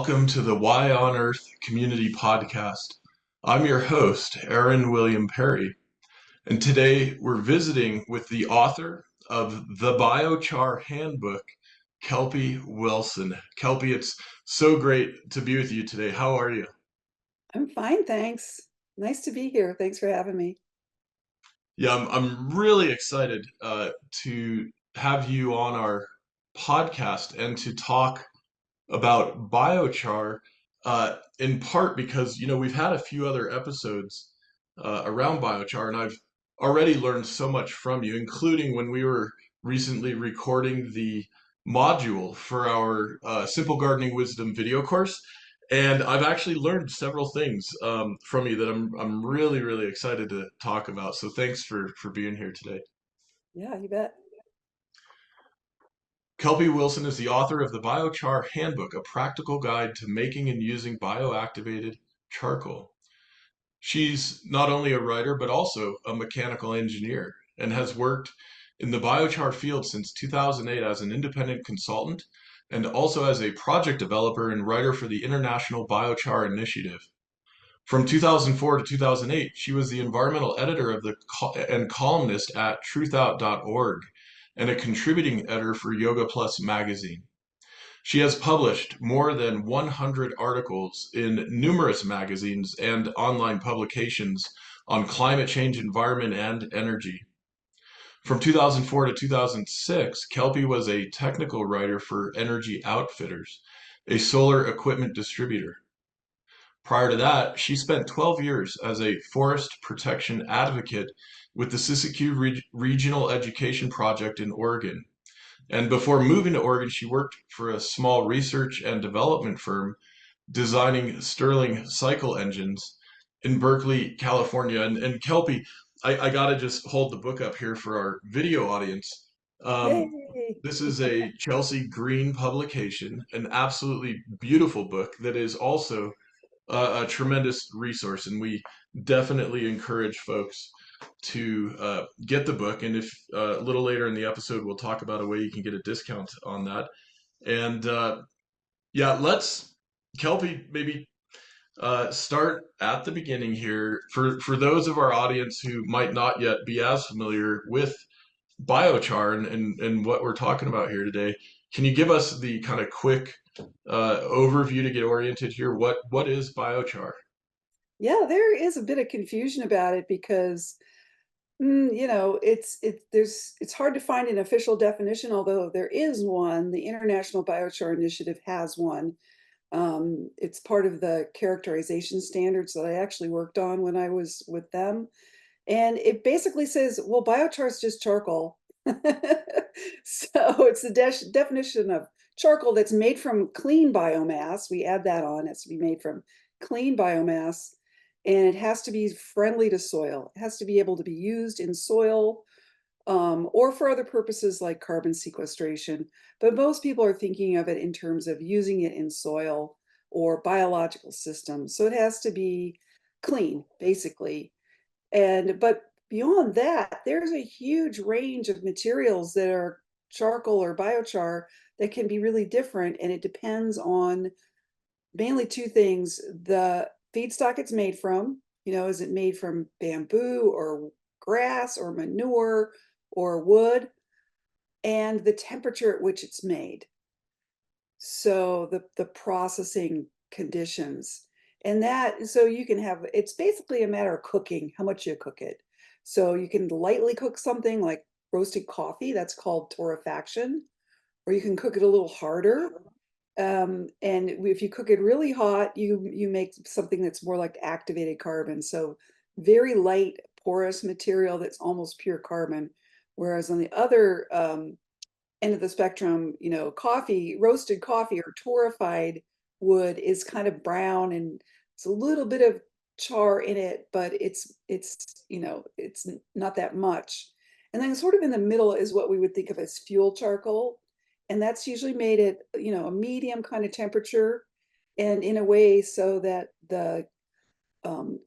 Welcome to the Why on Earth Community Podcast. I'm your host, Aaron William Perry, and today we're visiting with the author of the Biochar Handbook, Kelpie Wilson. Kelpie, it's so great to be with you today. How are you? I'm fine, thanks. Nice to be here. Thanks for having me. Yeah, I'm really excited to have you on our podcast and to talk about biochar, in part because we've had a few other episodes around biochar, and I've already learned so much from you, including when we were recently recording the module for our Simple Gardening Wisdom video course. And I've actually learned several things from you that I'm really excited to talk about. So thanks for being here today. Yeah, you bet. Kelpie Wilson is the author of the Biochar Handbook, a practical guide to making and using bioactivated charcoal. She's not only a writer, but also a mechanical engineer and has worked in the biochar field since 2008 as an independent consultant and also as a project developer and writer for the International Biochar Initiative. From 2004 to 2008, she was the environmental editor of and columnist at truthout.org and a contributing editor for Yoga Plus magazine. She has published more than 100 articles in numerous magazines and online publications on climate change, environment, and energy. From 2004 to 2006, Kelpie was a technical writer for Energy Outfitters, a solar equipment distributor. Prior to that, she spent 12 years as a forest protection advocate with the Siskiyou Regional Education Project in Oregon. And before moving to Oregon, she worked for a small research and development firm designing Stirling cycle engines in Berkeley, California. And Kelpie, I got to just hold the book up here for our video audience. Um, Yay. this is a Chelsea Green publication, an absolutely beautiful book that is also a tremendous resource. And we definitely encourage folks to get the book. And if a little later in the episode, we'll talk about a way you can get a discount on that. And yeah, let's, Kelpie, maybe start at the beginning here for those of our audience who might not yet be as familiar with biochar and what we're talking about here today. Can you give us the kind of quick overview to get oriented here? What is biochar? Yeah, there is a bit of confusion about it because it's hard to find an official definition, although there is one. The International Biochar Initiative has one. It's part of the characterization standards that I actually worked on when I was with them. And it basically says, well, biochar is just charcoal. So it's the definition of charcoal that's made from clean biomass. We add that on. It has to be made from clean biomass, and it has to be friendly to soil. It has to be able to be used in soil, or for other purposes like carbon sequestration. But most people are thinking of it in terms of using it in soil or biological systems. So it has to be clean, basically. But beyond that, there's a huge range of materials that are charcoal or biochar that can be really different. And it depends on mainly two things: the feedstock it's made from, is it made from bamboo or grass or manure or wood, and the temperature at which it's made. So the processing conditions. And that, so you can have, it's basically a matter of cooking, how much you cook it. So you can lightly cook something like roasted coffee, that's called torrefaction, or you can cook it a little harder. And if you cook it really hot, you make something that's more like activated carbon. So very light, porous material that's almost pure carbon. Whereas on the other end of the spectrum, roasted coffee or torrefied wood is kind of brown and it's a little bit of char in it, but it's not that much. And then sort of in the middle is what we would think of as fuel charcoal. And that's usually made at, a medium kind of temperature and in a way so that the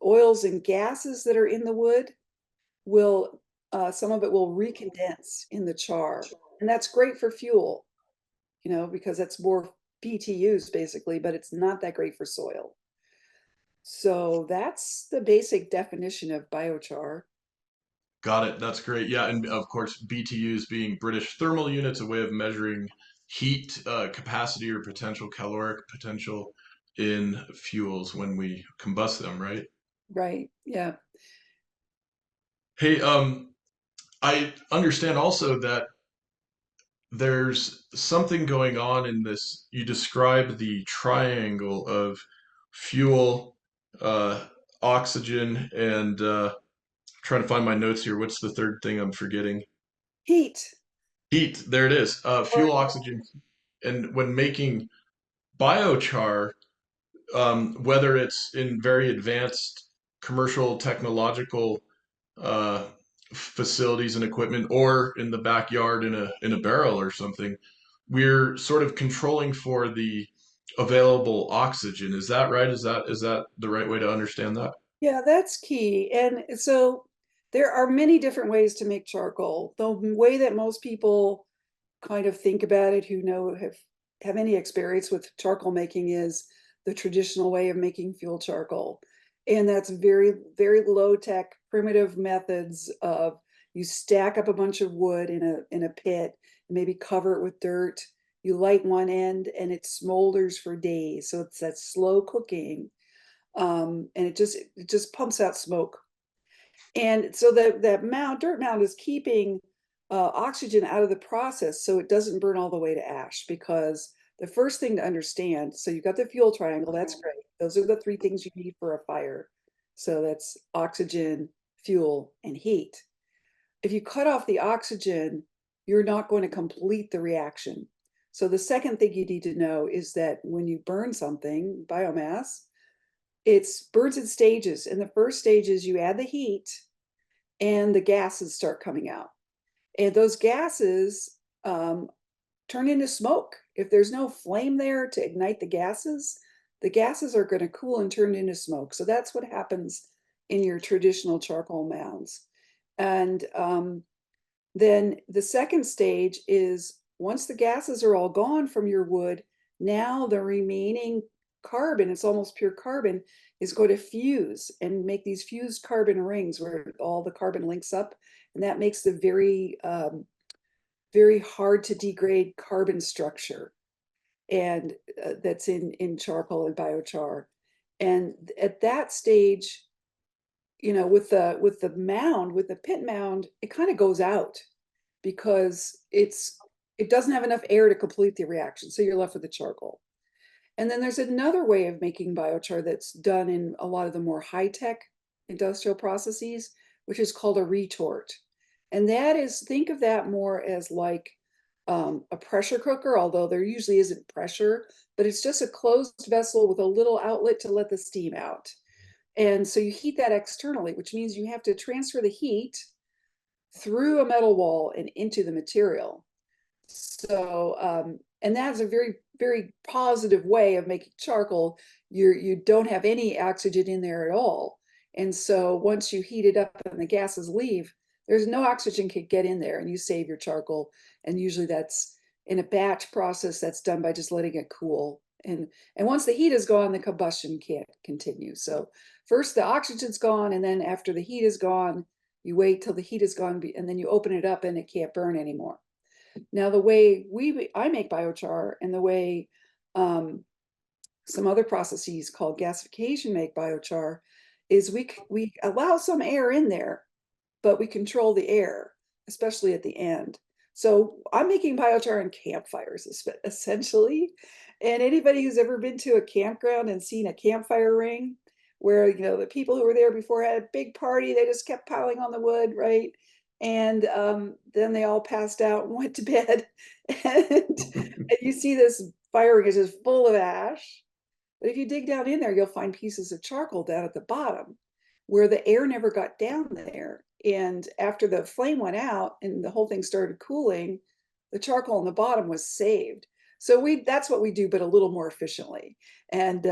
oils and gases that are in the wood will, some of it will recondense in the char. And that's great for fuel, because that's more BTUs basically, but it's not that great for soil. So that's the basic definition of biochar. Got it. That's great. Yeah, and of course, BTUs being British thermal units, a way of measuring heat capacity or potential caloric potential in fuels when we combust them, right? Right. Yeah. Hey, I understand also that there's something going on in this. You describe the triangle of fuel, uh, oxygen, and trying to find my notes here. What's the third thing I'm forgetting? Heat. Heat. There it is. Or Fuel, oxygen, and when making biochar, whether it's in very advanced commercial technological uh, facilities and equipment, or in the backyard in a barrel or something, we're sort of controlling for the available oxygen. Is that right? Is that the right way to understand that? yeah, that's key. And so there are many different ways to make charcoal. The way that most people kind of think about it who know have any experience with charcoal making is the traditional way of making fuel charcoal. And that's very, very low tech, primitive methods of you stack up a bunch of wood in a pit, and maybe cover it with dirt. You light one end and it smolders for days. So it's that slow cooking. And it just pumps out smoke. And so that dirt mound is keeping oxygen out of the process so it doesn't burn all the way to ash. Because the first thing to understand, so you've got the fuel triangle, that's great. Those are the three things you need for a fire. So that's oxygen, fuel, and heat. If you cut off the oxygen, you're not going to complete the reaction. So the second thing you need to know is that when you burn something, biomass, it's burns in stages. And the first stage is you add the heat and the gases start coming out. And those gases turn into smoke. If there's no flame there to ignite the gases are going to cool and turn into smoke. So that's what happens in your traditional charcoal mounds. And then the second stage is once the gases are all gone from your wood, now the remaining carbon, it's almost pure carbon, is going to fuse and make these fused carbon rings where all the carbon links up. And that makes the very hard to degrade carbon structure. And that's in charcoal and biochar. And at that stage, with the pit mound, it kind of goes out because it doesn't have enough air to complete the reaction. So you're left with the charcoal. And then there's another way of making biochar that's done in a lot of the more high-tech industrial processes, which is called a retort. And that is, think of that more as like a pressure cooker, although there usually isn't pressure, but it's just a closed vessel with a little outlet to let the steam out. And so you heat that externally, which means you have to transfer the heat through a metal wall and into the material. So, and that's a very, very positive way of making charcoal. You don't have any oxygen in there at all. And so once you heat it up and the gases leave, there's no oxygen can get in there and you save your charcoal. And usually that's in a batch process that's done by just letting it cool. And once the heat is gone, the combustion can't continue. So first the oxygen's gone, and then after the heat is gone, you wait till the heat is gone, and then you open it up and it can't burn anymore. Now, the way I make biochar and the way some other processes called gasification make biochar is we allow some air in there, but we control the air, especially at the end. So I'm making biochar in campfires essentially. And anybody who's ever been to a campground and seen a campfire ring where, the people who were there before had a big party, they just kept piling on the wood, right? And then they all passed out and went to bed. And you see this fire ring is just full of ash. But if you dig down in there, you'll find pieces of charcoal down at the bottom where the air never got down there. And after the flame went out and the whole thing started cooling, the charcoal on the bottom was saved. So that's what we do, but a little more efficiently. And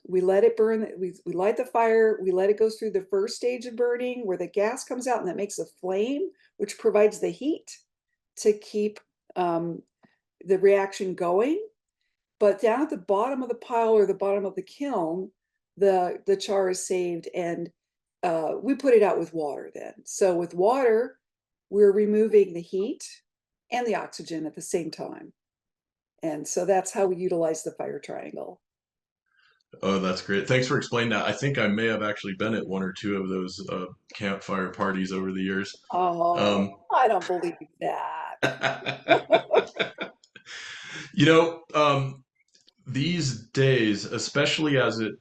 we let it burn. We light the fire. We let it go through the first stage of burning where the gas comes out and that makes a flame, which provides the heat to keep the reaction going. But down at the bottom of the pile or the bottom of the kiln, the char is saved, and we put it out with water then. So with water, we're removing the heat and the oxygen at the same time. And so that's how we utilize the fire triangle. Oh, that's great. Thanks for explaining that. I think I may have actually been at one or two of those campfire parties over the years. Oh, Um, I don't believe that. you know, these days, especially as it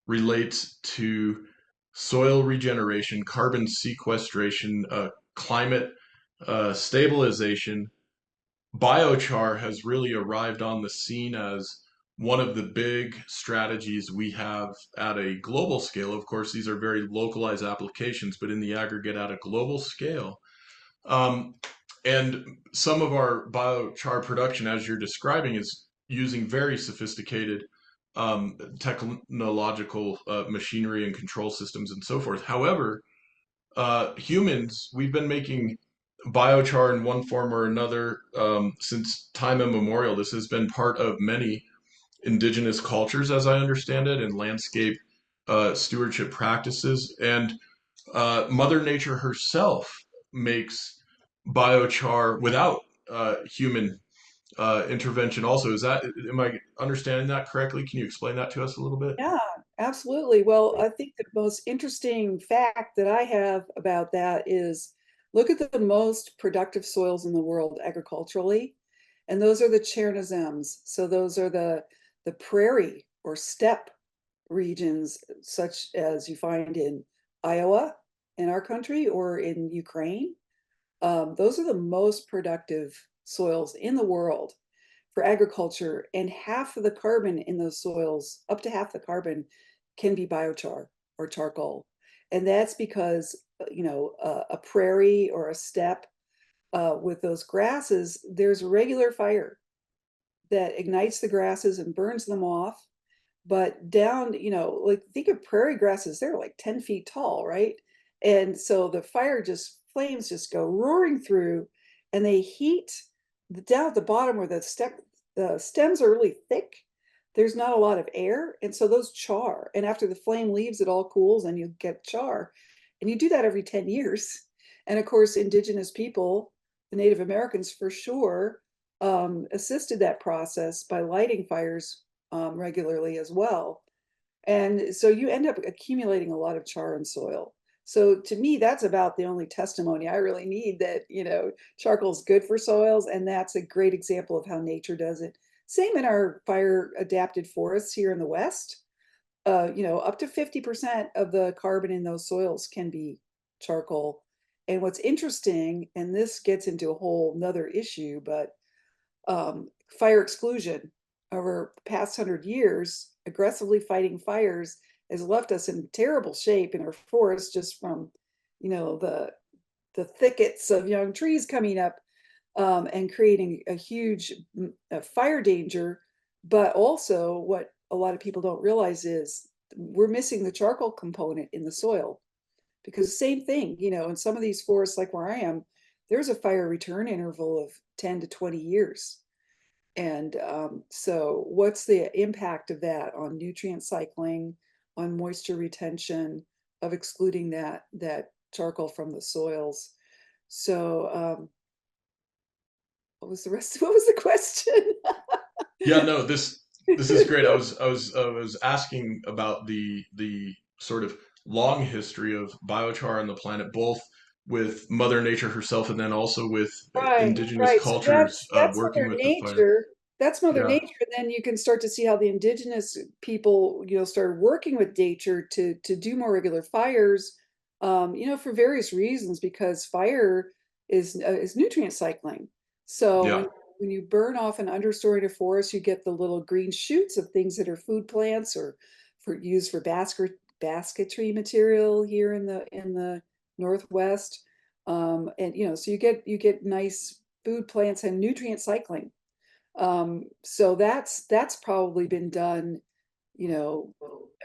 relates to soil regeneration, carbon sequestration, climate stabilization, biochar has really arrived on the scene as one of the big strategies we have at a global scale. Of course, these are very localized applications, but in the aggregate at a global scale. Um, and some of our biochar production, as you're describing, is using very sophisticated technological machinery and control systems and so forth. However, humans, we've been making biochar in one form or another since time immemorial. This has been part of many indigenous cultures, as I understand it, and landscape stewardship practices. And Mother Nature herself makes biochar without human intervention. Also, is that am I understanding that correctly? Can you explain that to us a little bit? Yeah, absolutely. Well, I think the most interesting fact that I have about that is look at the most productive soils in the world agriculturally, and those are the Chernozems. So those are the prairie or steppe regions, such as you find in Iowa in our country or in Ukraine. Those are the most productive soils in the world for agriculture, and half of the carbon in those soils, up to half the carbon, can be biochar or charcoal. And that's because, a prairie or a steppe with those grasses, there's regular fire that ignites the grasses and burns them off. But down, like think of prairie grasses, they're like 10 feet tall, right? And so the flames just go roaring through, and they heat down at the bottom where the stems are really thick. There's not a lot of air. And so those char. And after the flame leaves, it all cools and you get char. And you do that every 10 years. And of course, indigenous people, the Native Americans for sure, assisted that process by lighting fires regularly as well. And so you end up accumulating a lot of char in soil. So to me, that's about the only testimony I really need that, charcoal is good for soils. And that's a great example of how nature does it. Same in our fire adapted forests here in the West. Up to 50% of the carbon in those soils can be charcoal. And what's interesting, and this gets into a whole nother issue, but fire exclusion over the past 100 years, aggressively fighting fires has left us in terrible shape in our forests just from, the thickets of young trees coming up and creating a huge fire danger. But also, what a lot of people don't realize is we're missing the charcoal component in the soil, because same thing, in some of these forests, like where I am, there's a fire return interval of 10 to 20 years. And so what's the impact of that on nutrient cycling, on moisture retention, of excluding that charcoal from the soils? So what was the rest? What was the question? Yeah, no, this is great. I was asking about the sort of long history of biochar on the planet, both with Mother Nature herself and then also with Right, indigenous right. So cultures that's working Mother with the fire. Nature. That's Mother Yeah, Nature. And then you can start to see how the indigenous people, started working with nature to do more regular fires, for various reasons, because fire is nutrient cycling. So yeah, when you burn off an understory in a forest, you get the little green shoots of things that are food plants or used for basketry material here in the Northwest. And so you get nice food plants and nutrient cycling. So that's probably been done, you know,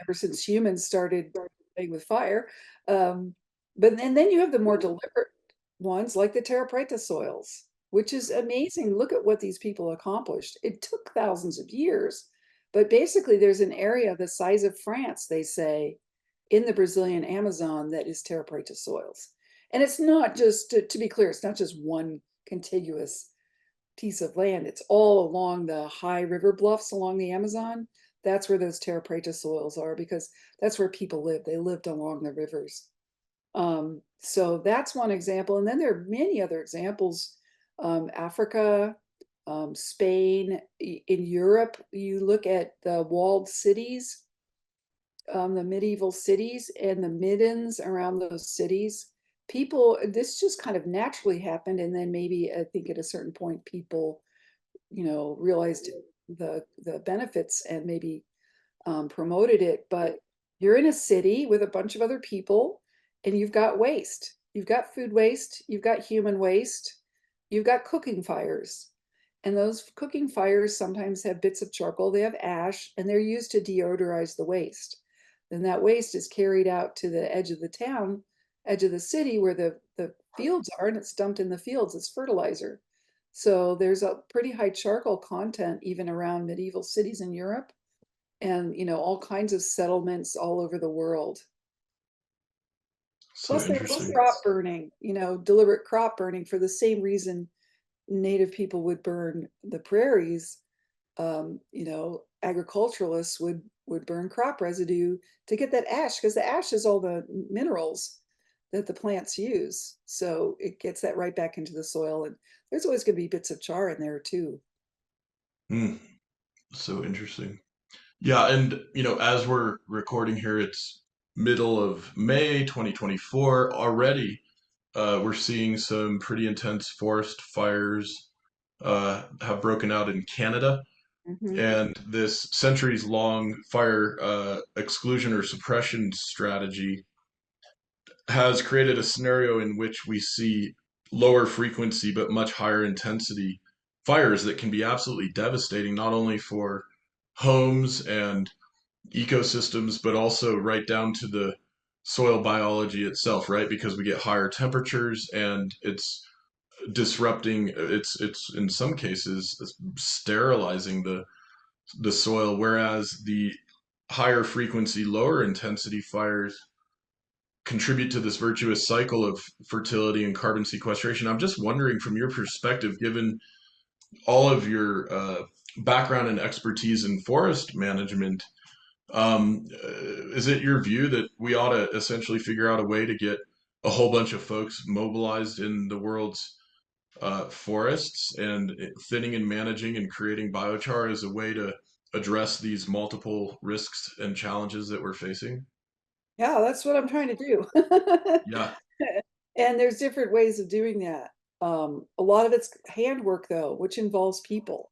ever since humans started playing with fire. Um, but then you have the more deliberate ones like the terra preta soils. which is amazing. Look at what these people accomplished. It took thousands of years, but basically there's an area the size of France, they say, in the Brazilian Amazon that is terra preta soils. And it's not just, to be clear, it's not just one contiguous piece of land. It's all along the high river bluffs along the Amazon. That's where those terra preta soils are, because that's where people live. They lived along the rivers. So that's one example. And then there are many other examples. Africa, Spain, in Europe, you look at the walled cities, the medieval cities and the middens around those cities. People, this just kind of naturally happened. And then maybe I think at a certain point, people, realized the benefits and maybe promoted it. But you're in a city with a bunch of other people and you've got waste. You've got food waste, you've got human waste, you've got cooking fires. And those cooking fires sometimes have bits of charcoal, they have ash, and they're used to deodorize the waste. Then that waste is carried out to the edge of the town, edge of the city where the fields are, and it's dumped in the fields as fertilizer. So there's a pretty high charcoal content even around medieval cities in Europe, and all kinds of settlements all over the world. So Plus there's interesting. crop burning, deliberate crop burning for the same reason native people would burn the prairies. Agriculturalists would burn crop residue to get that ash, because the ash is all the minerals that the plants use. So it gets that right back into the soil. And there's always going to be bits of char in there too. Hmm. So interesting. Yeah, and as we're recording here, it's middle of May 2024. Already, we're seeing some pretty intense forest fires have broken out in Canada, Mm-hmm. and this centuries-long fire exclusion or suppression strategy has created a scenario in which we see lower frequency but much higher intensity fires that can be absolutely devastating, not only for homes and ecosystems, but also right down to the soil biology itself, right? Because we get higher temperatures and it's disrupting, it's in some cases sterilizing the soil, whereas the higher frequency, lower intensity fires contribute to this virtuous cycle of fertility and carbon sequestration. I'm just wondering, from your perspective, given all of your background and expertise in forest management, is it your view that we ought to essentially figure out a way to get a whole bunch of folks mobilized in the world's forests and thinning and managing and creating biochar as a way to address these multiple risks and challenges that we're facing? Yeah, that's what I'm trying to do. Yeah, And there's different ways of doing that. A lot of it's handwork though, which involves people.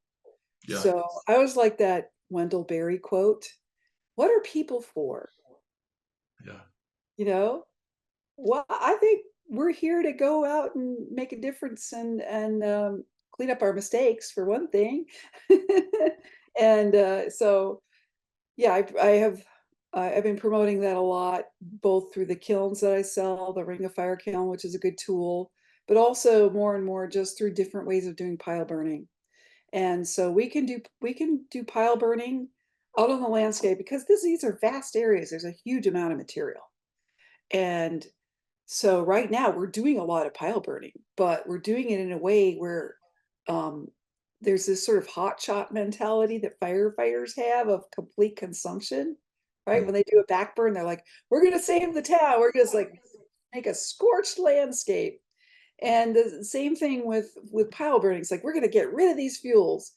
yeah, So I always like that Wendell Berry quote. What are people for? yeah. You know, well, I think we're here to go out and make a difference and clean up our mistakes for one thing. And so, yeah, I've been promoting that a lot, both through the kilns that I sell, the Ring of Fire kiln, which is a good tool, but also more and more just through different ways of doing pile burning. And so we can do pile burning out on the landscape, because these are vast areas. There's a huge amount of material. And so right now we're doing a lot of pile burning, but we're doing it in a way where um, there's this sort of hot shot mentality that firefighters have of complete consumption, right? Mm. When they do a back burn, they're like, we're going to save the town. We're just like make a scorched landscape. And the same thing with pile burning. It's like, we're going to get rid of these fuels.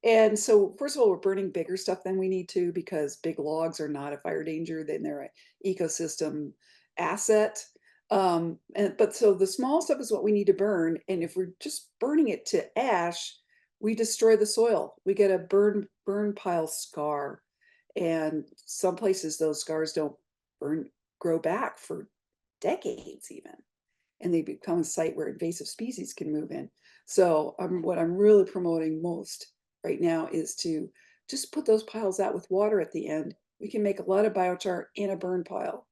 And so, first of all, we're burning bigger stuff than we need to, because big logs are not a fire danger. Then they're an ecosystem asset. But so the small stuff is what we need to burn. And if we're just burning it to ash, we destroy the soil. We get a burn pile scar. And some places those scars don't grow back for decades even, and they become a site where invasive species can move in. So what I'm really promoting most right now is to just put those piles out with water at the end. We can make a lot of biochar in a burn pile.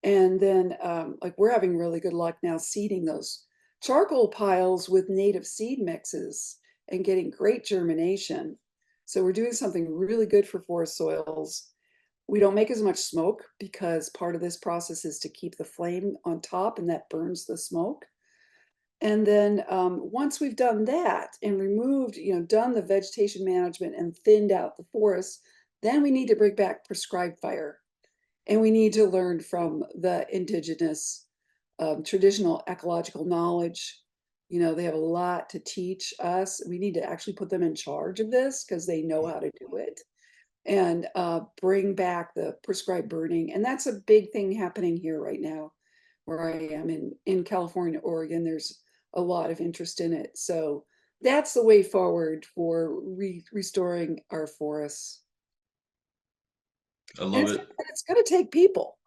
And then like we're having really good luck now seeding those charcoal piles with native seed mixes and getting great germination. So we're doing something really good for forest soils. We don't make as much smoke because part of this process is to keep the flame on top, and that burns the smoke. And then once we've done that and removed, done the vegetation management and thinned out the forest, then we need to bring back prescribed fire. And we need to learn from the indigenous traditional ecological knowledge. They have a lot to teach us. We need to actually put them in charge of this because they know how to do it, and bring back the prescribed burning. And that's a big thing happening here right now, where I am in California, Oregon. There's a lot of interest in it. So that's the way forward for restoring our forests. I And love it. it's going to take people.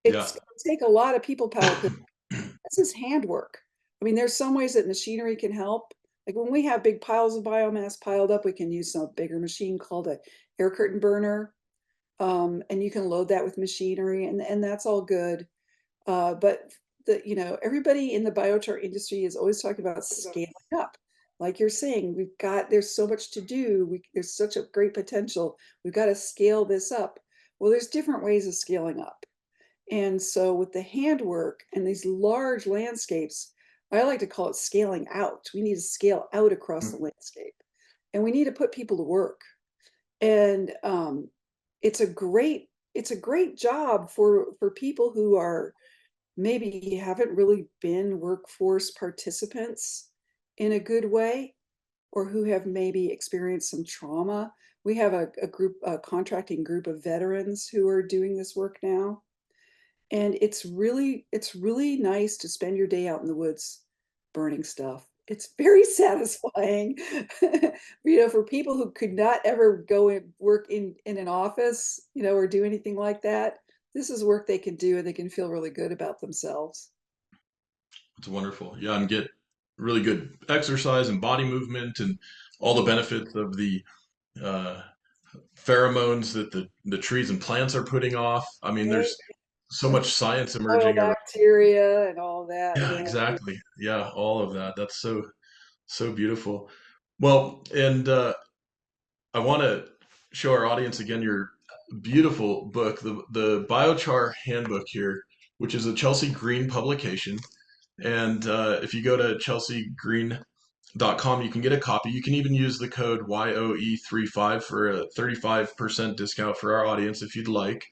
Yeah. It's going to take a lot of people power, because this is handwork. I mean, there's some ways that machinery can help. Like when we have big piles of biomass piled up, we can use some bigger machine called a air curtain burner. And you can load that with machinery, and that's all good. But everybody in the biochar industry is always talking about scaling up. Like you're saying, there's so much to do. There's such a great potential. We've got to scale this up. Well, there's different ways of scaling up. And so with the handwork and these large landscapes, I like to call it scaling out. We need to scale out across the landscape, and we need to put people to work. And it's a great job for people who are maybe haven't really been workforce participants in a good way, or who have maybe experienced some trauma. We have a contracting group of veterans who are doing this work now. And it's really nice to spend your day out in the woods burning stuff. It's very satisfying. For people who could not ever go and work in an office, or do anything like that, this is work they can do, and they can feel really good about themselves. It's wonderful. Yeah, and get really good exercise and body movement and all the benefits of the uh, pheromones that the trees and plants are putting off. I mean, Right? there's so much science Soil emerging around. bacteria and all that. Yeah, Yeah. exactly. Yeah, all of that. That's so beautiful. Well, and I want to show our audience again your beautiful book, the Biochar Handbook here, which is a Chelsea Green publication. And if you go to chelseagreen.com, you can get a copy. You can even use the code YOE35 for a 35% discount for our audience if you'd like.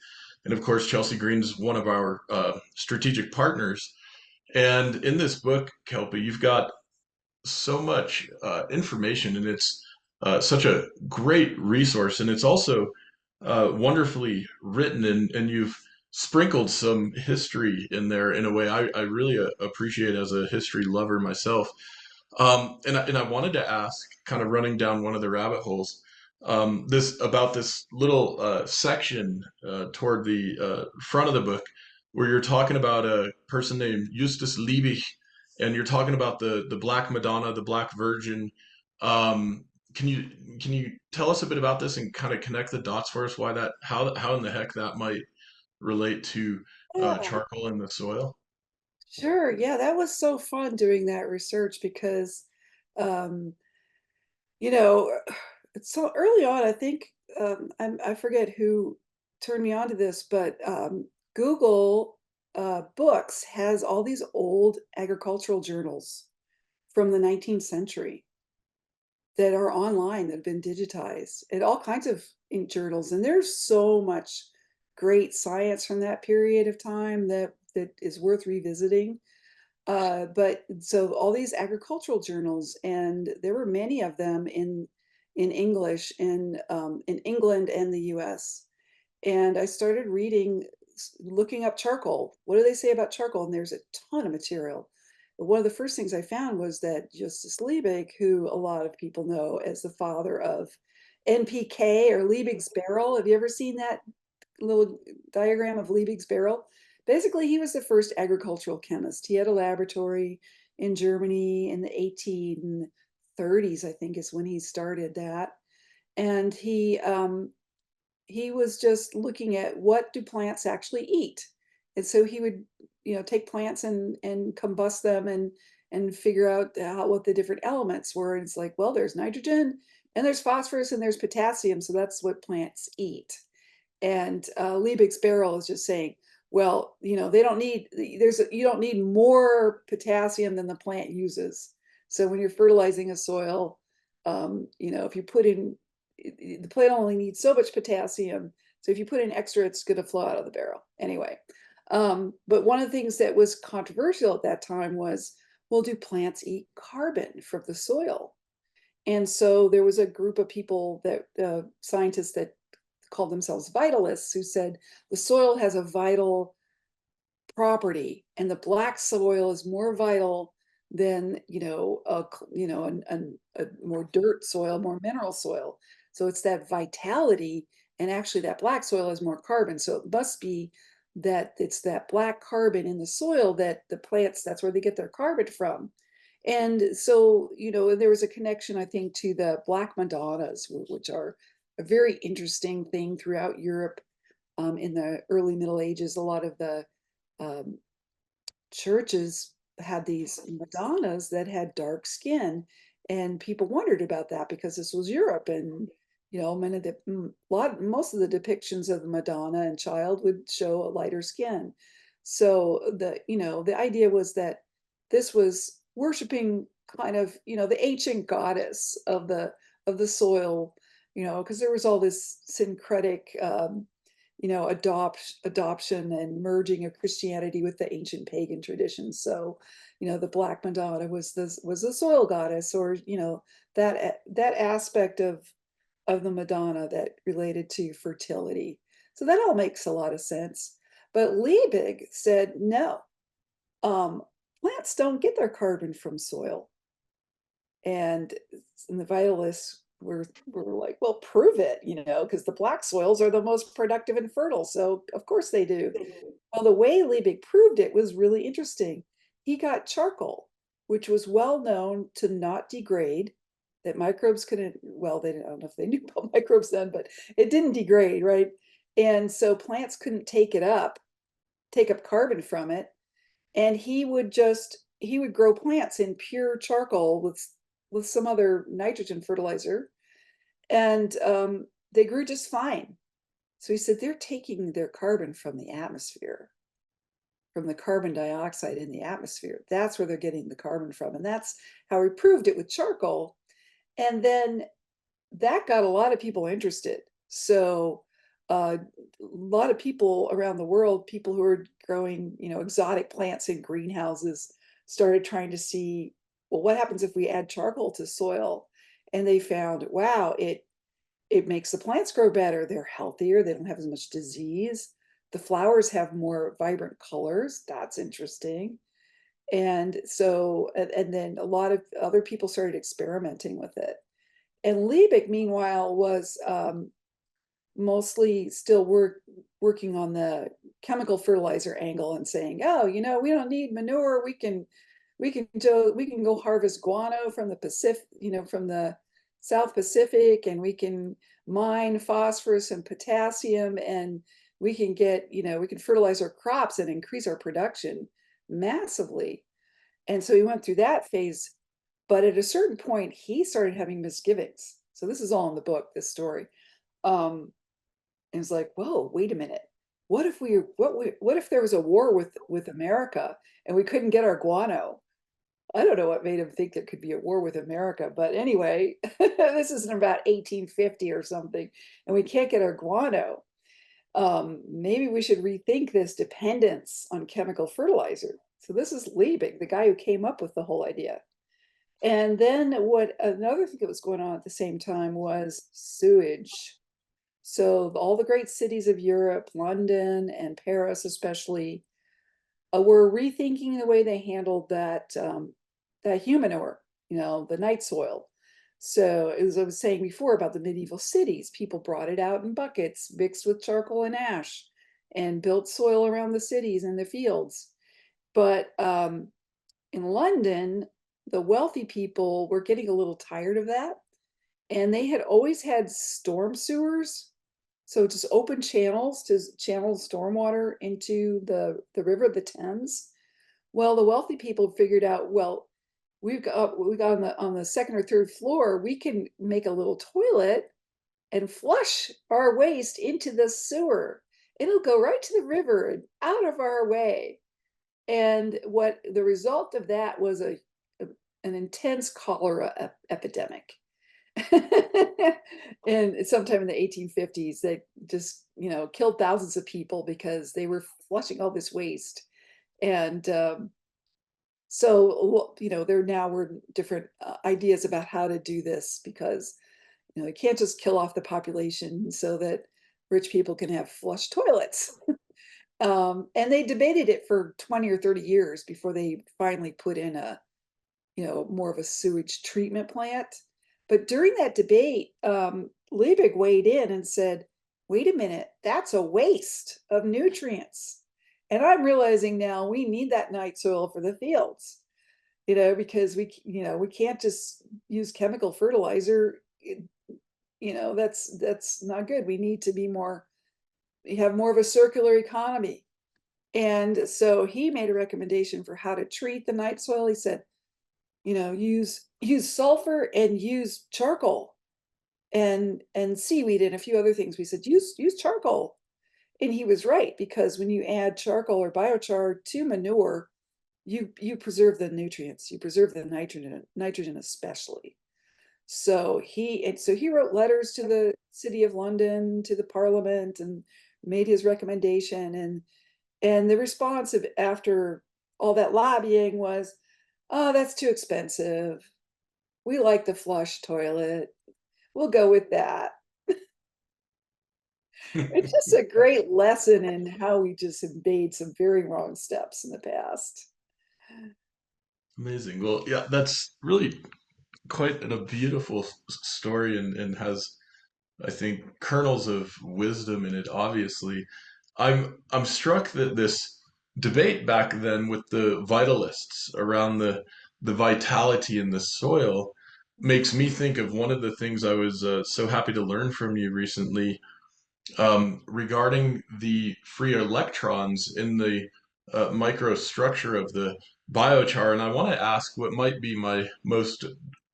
And of course, Chelsea Green is one of our strategic partners. And in this book, Kelpie, you've got so much information, and it's such a great resource, and it's also wonderfully written, and you've sprinkled some history in there in a way I really appreciate as a history lover myself. And I wanted to ask, kind of running down one of the rabbit holes, this little section toward the front of the book, where you're talking about a person named Justus Liebig, and you're talking about the Black Madonna, the Black Virgin. Um, can you tell us a bit about this and kind of connect the dots for us? Why that? How in the heck that might relate to Yeah, charcoal in the soil? sure. Yeah, that was so fun doing that research because, um, you know, so early on, I think I forget who turned me on to this, but Google Books has all these old agricultural journals from the 19th century that are online, that have been digitized, and all kinds of journals. And there's so much great science from that period of time that is worth revisiting. But so all these agricultural journals, and there were many of them in English in England and the U.S. And I started looking up charcoal. What do they say about charcoal? And there's a ton of material. But one of the first things I found was that Justus Liebig, who a lot of people know as the father of NPK, or Liebig's barrel. Have you ever seen that little diagram of Liebig's barrel? Basically, he was the first agricultural chemist. He had a laboratory in Germany in the 1830s, I think, is when he started that. And he was just looking at, what do plants actually eat. And so he would take plants and combust them, and figure out what the different elements were. And it's like, well, there's nitrogen and there's phosphorus and there's potassium. So that's what plants eat. And Liebig's barrel is just saying, well, they don't need, you don't need more potassium than the plant uses. So when you're fertilizing a soil, if you put in, the plant only needs so much potassium. So if you put in extra, it's going to flow out of the barrel anyway. But one of the things that was controversial at that time was, well, do plants eat carbon from the soil? And so there was a group of people that scientists that called themselves vitalists who said the soil has a vital property, and the black soil is more vital than a more dirt soil, more mineral soil. So it's that vitality, and actually that black soil has more carbon. So it must be that it's that black carbon in the soil that the plants, that's where they get their carbon from. And so, there was a connection, I think, to the Black Madonnas, which are a very interesting thing throughout Europe in the early Middle Ages. A lot of the um, churches had these Madonnas that had dark skin, and people wondered about that because this was Europe, and many of most of the depictions of the Madonna and Child would show a lighter skin. So the idea was that this was worshiping kind of the ancient goddess of the soil, because there was all this syncretic adoption and merging of Christianity with the ancient pagan traditions. So, the Black Madonna was the soil goddess, or that aspect of the Madonna that related to fertility. So that all makes a lot of sense. But Liebig said no, um, plants don't get their carbon from soil. And the vitalists were like, well, prove it, because the black soils are the most productive and fertile. So of course they do. Well, the way Liebig proved it was really interesting. He got charcoal, which was well known to not degrade, that microbes couldn't, well, I don't know if they knew about microbes then, but it didn't degrade, right? And so plants couldn't take up carbon from it. And he would grow plants in pure charcoal with some other nitrogen fertilizer, and they grew just fine. So he said they're taking their carbon from the atmosphere, from the carbon dioxide in the atmosphere. That's where they're getting the carbon from. And that's how he proved it with charcoal. And then that got a lot of people interested. So a lot of people around the world, people who are growing, exotic plants in greenhouses, started trying to see, well, what happens if we add charcoal to soil? And they found, wow, it makes the plants grow better. They're healthier. They don't have as much disease. The flowers have more vibrant colors. That's interesting. And so, and then a lot of other people started experimenting with it. And Liebig, meanwhile, was mostly still working on the chemical fertilizer angle and saying, oh, we don't need manure. We can go harvest guano from the Pacific, from the South Pacific, and we can mine phosphorus and potassium, and we can we can fertilize our crops and increase our production massively. And so he went through that phase, but at a certain point, he started having misgivings. So this is all in the book, this story. And it's like, whoa, wait a minute. What if there was a war with America and we couldn't get our guano? I don't know what made him think there could be a war with America, but anyway, this is in about 1850 or something, and we can't get our guano. Maybe we should rethink this dependence on chemical fertilizer. So this is Liebig, the guy who came up with the whole idea. And then another thing that was going on at the same time was sewage. So all the great cities of Europe, London and Paris especially, were rethinking the way they handled that humanure, the night soil. So as I was saying before about the medieval cities, people brought it out in buckets mixed with charcoal and ash and built soil around the cities and the fields. But in London, the wealthy people were getting a little tired of that. And they had always had storm sewers. So just open channels to channel stormwater into the river, the Thames. Well, the wealthy people figured out, well, we got on the second or third floor, we can make a little toilet and flush our waste into the sewer. It'll go right to the river and out of our way. And what the result of that was an intense cholera epidemic. And sometime in the 1850s, they just, killed thousands of people because they were flushing all this waste. And so, there now were different ideas about how to do this because, you can't just kill off the population so that rich people can have flush toilets. And they debated it for 20 or 30 years before they finally put in more of a sewage treatment plant. But during that debate, Liebig weighed in and said, wait a minute, that's a waste of nutrients. And I'm realizing now we need that night soil for the fields, because we can't just use chemical fertilizer. That's not good. We need to have more of a circular economy. And so he made a recommendation for how to treat the night soil. He said, use sulfur and use charcoal and seaweed and a few other things. We said, use charcoal. And he was right, because when you add charcoal or biochar to manure, you preserve the nutrients, you preserve the nitrogen especially. So he wrote letters to the City of London, to the Parliament, and made his recommendation. And the response after all that lobbying was, oh, that's too expensive. We like the flush toilet. We'll go with that. It's just a great lesson in how we just have made some very wrong steps in the past. Amazing. Well, yeah, that's really quite a beautiful story and has, I think, kernels of wisdom in it, obviously. I'm struck that this debate back then with the vitalists around the vitality in the soil makes me think of one of the things I was so happy to learn from you recently, regarding the free electrons in the microstructure of the biochar. And I want to ask what might be my most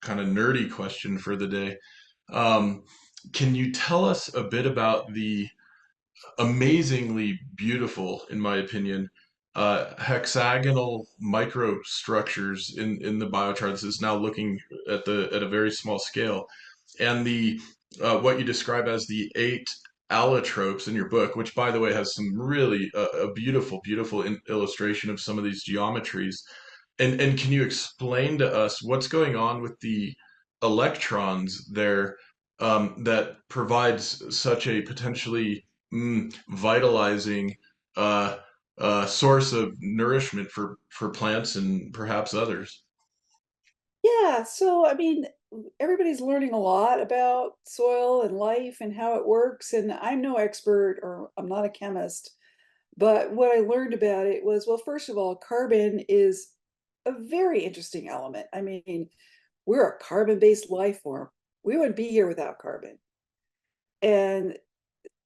kind of nerdy question for the day. Um, can you tell us a bit about the amazingly beautiful, in my opinion, hexagonal microstructures in the biochar? This is now looking at a very small scale, and the what you describe as the eight allotropes in your book, which by the way has some really a beautiful illustration of some of these geometries. And can you explain to us what's going on with the electrons there, that provides such a potentially vitalizing uh, source of nourishment for plants and perhaps others? Yeah, so I mean, everybody's learning a lot about soil and life and how it works. And I'm no expert, or I'm not a chemist, but what I learned about it was, well, first of all, carbon is a very interesting element. I mean, we're a carbon-based life form. We wouldn't be here without carbon. And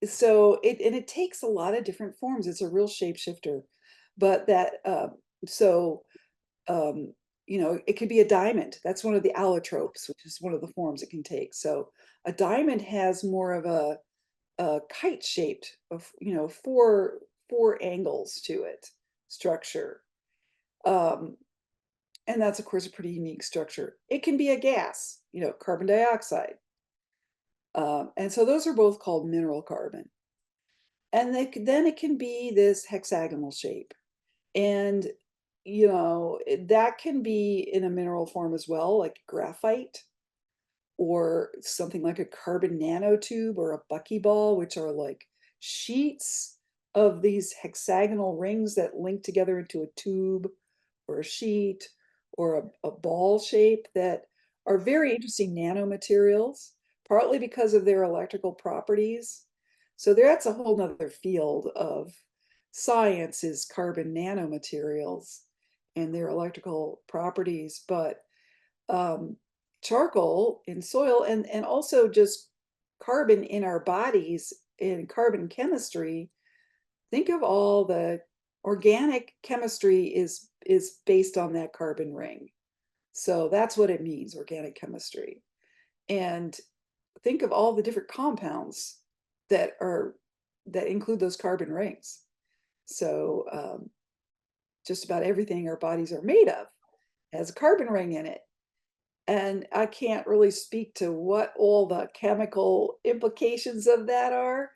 so it takes a lot of different forms. It's a real shapeshifter. But so um, it could be a diamond. That's one of the allotropes, which is one of the forms it can take. So a diamond has more of a kite shaped of, four angles to it structure. Um, and that's of course a pretty unique structure. It can be a gas, carbon dioxide. And so those are both called mineral carbon. And then it can be this hexagonal shape. And that can be in a mineral form as well, like graphite, or something like a carbon nanotube or a buckyball, which are like sheets of these hexagonal rings that link together into a tube or a sheet or a ball shape, that are very interesting nanomaterials, partly because of their electrical properties. So that's a whole nother field of science, is carbon nanomaterials and their electrical properties. But um, charcoal in soil, and also just carbon in our bodies in carbon chemistry. Think of all the organic chemistry is based on that carbon ring. So that's what it means, organic chemistry. And think of all the different compounds that are that include those carbon rings. So just about everything our bodies are made of has a carbon ring in it. And I can't really speak to what all the chemical implications of that are,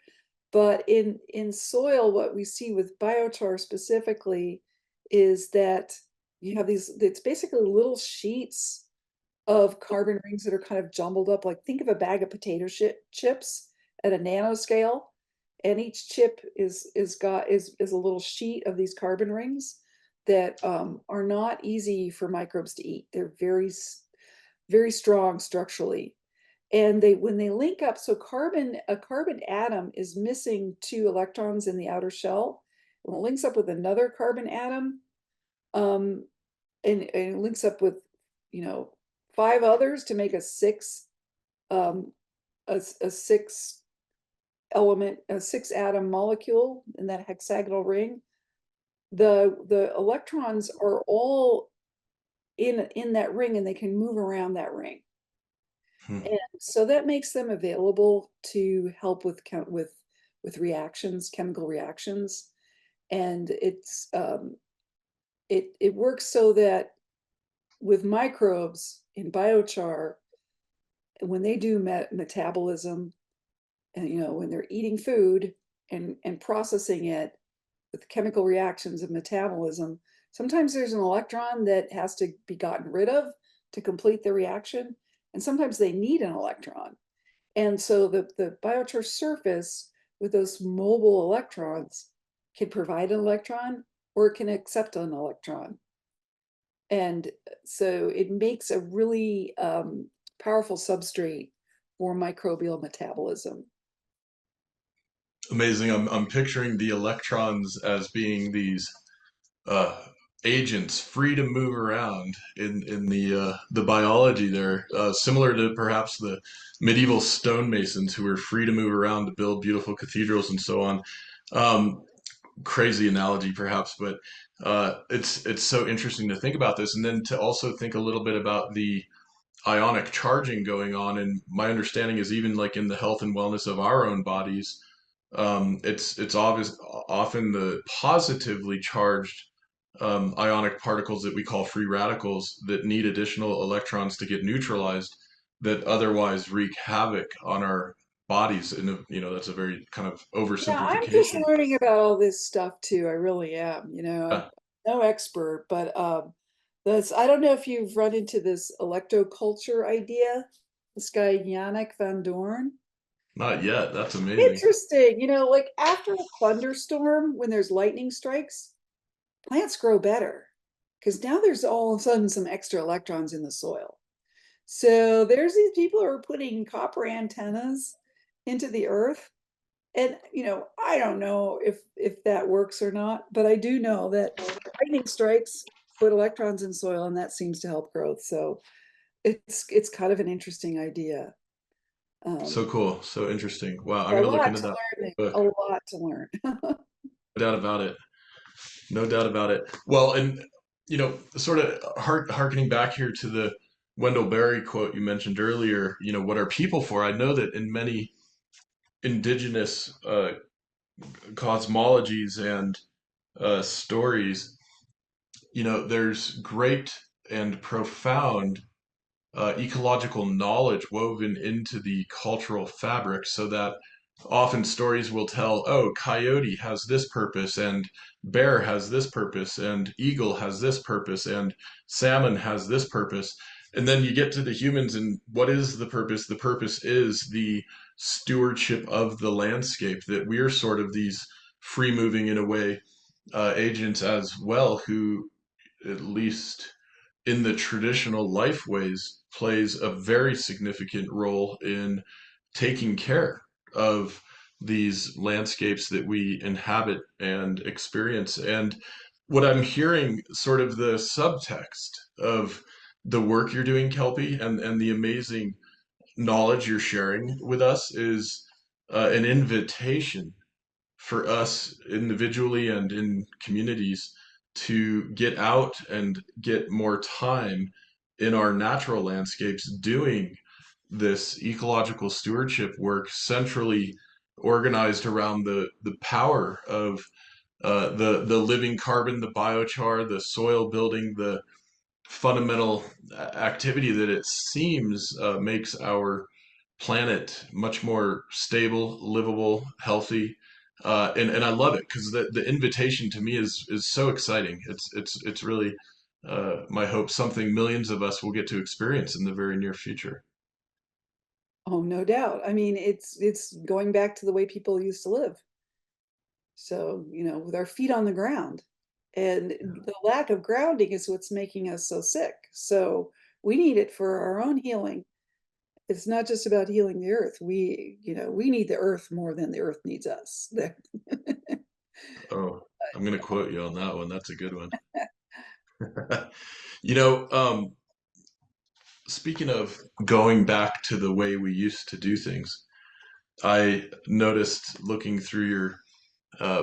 but in soil, what we see with biochar specifically is that you have these, it's basically little sheets of carbon rings that are kind of jumbled up. Like think of a bag of potato chips at a nanoscale, and each chip is a little sheet of these carbon rings that are not easy for microbes to eat. They're very strong structurally, and they when they link up, so a carbon atom is missing two electrons in the outer shell. When it links up with another carbon atom, um, and it links up with, you know, five others to make um, a six element, a six atom molecule in that hexagonal ring. The electrons are all in that ring, and they can move around that ring. Hmm. And so that makes them available to help with reactions, chemical reactions. And it works so that with microbes in biochar, when they do metabolism, and when they're eating food and processing it with chemical reactions of metabolism, sometimes there's an electron that has to be gotten rid of to complete the reaction, and sometimes they need an electron. And so the biochar surface with those mobile electrons can provide an electron, or it can accept an electron. And so it makes a really powerful substrate for microbial metabolism. Amazing. I'm picturing the electrons as being these uh, agents free to move around in the biology there, similar to perhaps the medieval stonemasons who were free to move around to build beautiful cathedrals and so on. Um, Crazy analogy, perhaps, but it's so interesting to think about this, and then to also think a little bit about the ionic charging going on. And my understanding is even like in the health and wellness of our own bodies, it's obvious often the positively charged ionic particles that we call free radicals that need additional electrons to get neutralized that otherwise wreak havoc on our bodies. And that's a very kind of Yeah, I'm just oversimplification. learning about all this stuff too. I really am. I'm Uh, no expert, but that's I don't know if you've run into this electroculture idea. This guy Yannick Van Doorn. Not yet. That's amazing. Interesting. Like after a thunderstorm, when there's lightning strikes, plants grow better because now there's all of a sudden some extra electrons in the soil. So there's these people who are putting copper antennas into the earth. And I don't know if that works or not, but I do know that lightning strikes put electrons in soil, and that seems to help growth. So it's kind of an interesting idea. So Um, cool. So interesting. Wow. I'm a gonna look lot into to that learn. book. A lot to learn. No doubt about it. No doubt about it. Well, and sort of harkening back here to the Wendell Berry quote you mentioned earlier, what are people for? I know that in many indigenous cosmologies and stories, there's great and profound ecological knowledge woven into the cultural fabric, so that often stories will tell, oh, coyote has this purpose, and bear has this purpose, and eagle has this purpose, and salmon has this purpose. And then you get to the humans, and what is the purpose? The purpose is the stewardship of the landscape, that we're sort of these free moving, in a way, agents as well, who, at least in the traditional life ways, plays a very significant role in taking care of these landscapes that we inhabit and experience. And what I'm hearing, sort of the subtext of the work you're doing, Kelpie, and the amazing knowledge you're sharing with us, is an invitation for us individually and in communities to get out and get more time in our natural landscapes doing this ecological stewardship work centrally organized around the power of the living carbon, the biochar, the soil building, the fundamental activity that it seems makes our planet much more stable, livable, healthy. And I love it because the invitation to me is so exciting. It's really my hope, something millions of us will get to experience in the very near future. Oh, no doubt. I mean, it's going back to the way people used to live. So, with our feet on the ground. And the lack of grounding is what's making us so sick. So we need it for our own healing. It's not just about healing the earth. We need the earth more than the earth needs us. Oh, I'm going to quote you on that one. That's a good one. You know, speaking of going back to the way we used to do things, I noticed looking through your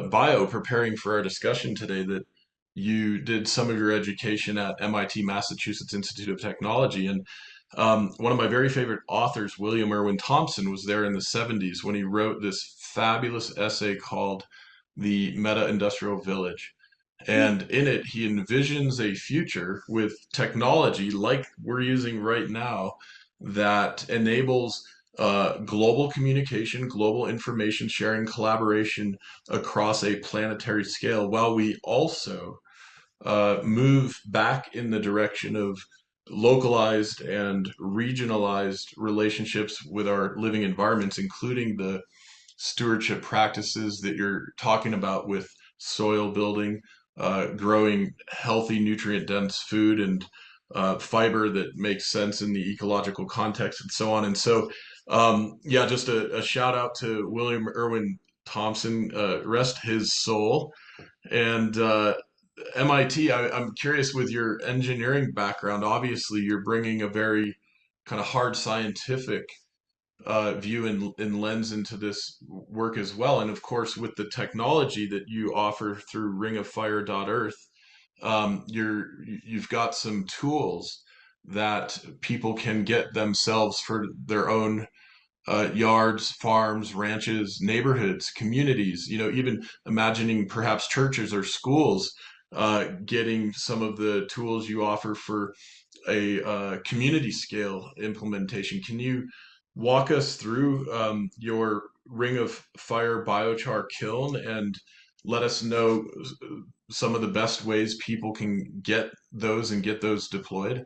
bio preparing for our discussion today that you did some of your education at MIT, Massachusetts Institute of Technology. And one of my very favorite authors, William Irwin Thompson, was there in the 70s when he wrote this fabulous essay called The Meta-Industrial Village. And in it, he envisions a future with technology like we're using right now that enables global communication, global information sharing, collaboration across a planetary scale, while we also move back in the direction of localized and regionalized relationships with our living environments, including the stewardship practices that you're talking about with soil building, growing healthy, nutrient dense food and fiber that makes sense in the ecological context and so on. And so, yeah, just a shout out to William Irwin Thompson, rest his soul. And MIT, I'm curious with your engineering background, obviously you're bringing a very kind of hard scientific view and lens into this work as well. And of course, with the technology that you offer through ringofire.earth, you've got some tools that people can get themselves for their own yards, farms, ranches, neighborhoods, communities, even imagining perhaps churches or schools getting some of the tools you offer for a community scale implementation. Can you walk us through your Ring of Fire biochar kiln and let us know some of the best ways people can get those and get those deployed?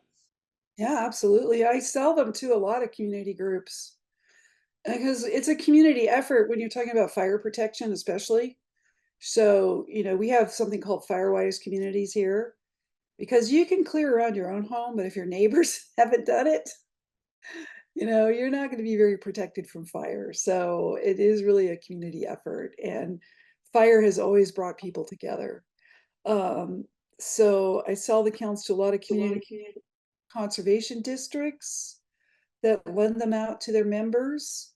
Yeah, absolutely. I sell them to a lot of community groups because it's a community effort when you're talking about fire protection, especially. So, we have something called Firewise communities here because you can clear around your own home, but if your neighbors haven't done it, you're not going to be very protected from fire. So it is really a community effort, and fire has always brought people together. Um, so I sell the counts to a lot of community conservation districts that lend them out to their members,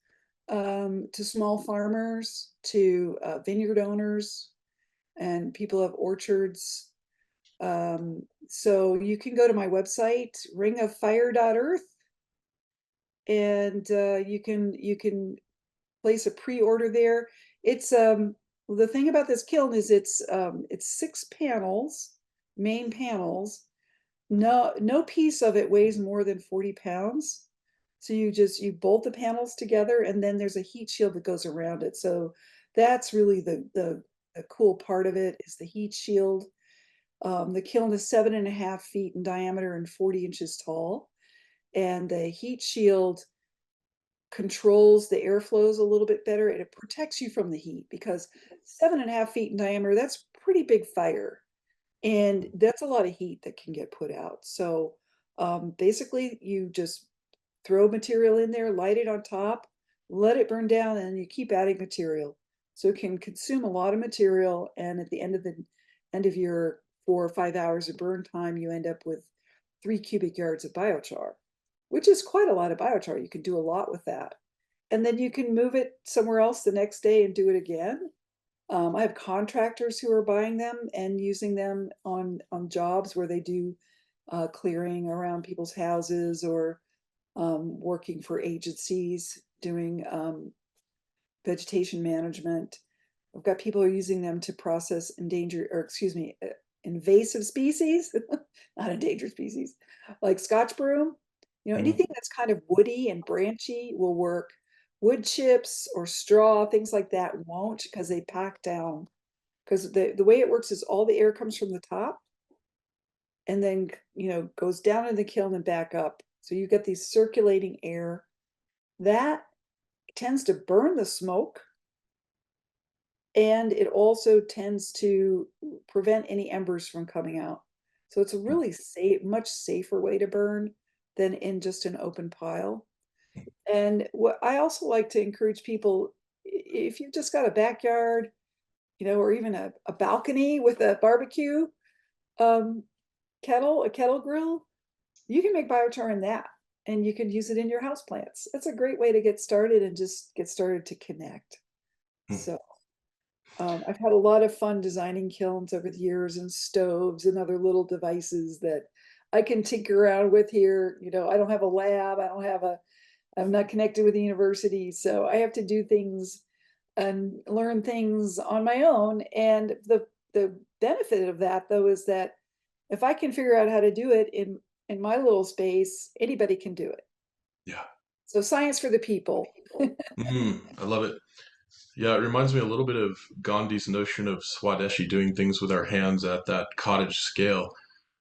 to small farmers, to vineyard owners, and people have orchards. So you can go to my website, ringoffire.earth, and you can place a pre-order there. It's the thing about this kiln is it's 6 panels, main panels. No piece of it weighs more than 40 pounds. So you bolt the panels together, and then there's a heat shield that goes around it. So that's really the cool part of it is the heat shield. The kiln is 7.5 feet in diameter and 40 inches tall. And the heat shield controls the airflows a little bit better, and it protects you from the heat because 7.5 feet in diameter, that's pretty big fire. And that's a lot of heat that can get put out. So basically, you just throw material in there, light it on top, let it burn down, and you keep adding material. So it can consume a lot of material. And at the end of your 4 or 5 hours of burn time, you end up with 3 cubic yards of biochar, which is quite a lot of biochar. You can do a lot with that. And then you can move it somewhere else the next day and do it again. I have contractors who are buying them and using them on jobs where they do clearing around people's houses, or working for agencies doing vegetation management. I've got people who are using them to process endangered, or excuse me, invasive species, not endangered species, like Scotch broom. Mm, Anything that's kind of woody and branchy will work. Wood chips or straw, things like that won't, because they pack down. Because the way it works is all the air comes from the top and then goes down in the kiln and back up. So you get these circulating air that tends to burn the smoke, and it also tends to prevent any embers from coming out. So it's a really safe, much safer way to burn than in just an open pile. And what I also like to encourage people, if you've just got a backyard, or even a balcony with a barbecue um, a kettle grill, you can make biochar in that, and you can use it in your house plants. It's a great way to get started and just get started to connect. mm. So I've had a lot of fun designing kilns over the years, and stoves and other little devices that I can tinker around with here. I don't have a lab. I'm not connected with the university, so I have to do things and learn things on my own. And the benefit of that, though, is that if I can figure out how to do it in my little space, anybody can do it. Yeah. So science for the people. I love it. Yeah, it reminds me a little bit of Gandhi's notion of Swadeshi, doing things with our hands at that cottage scale.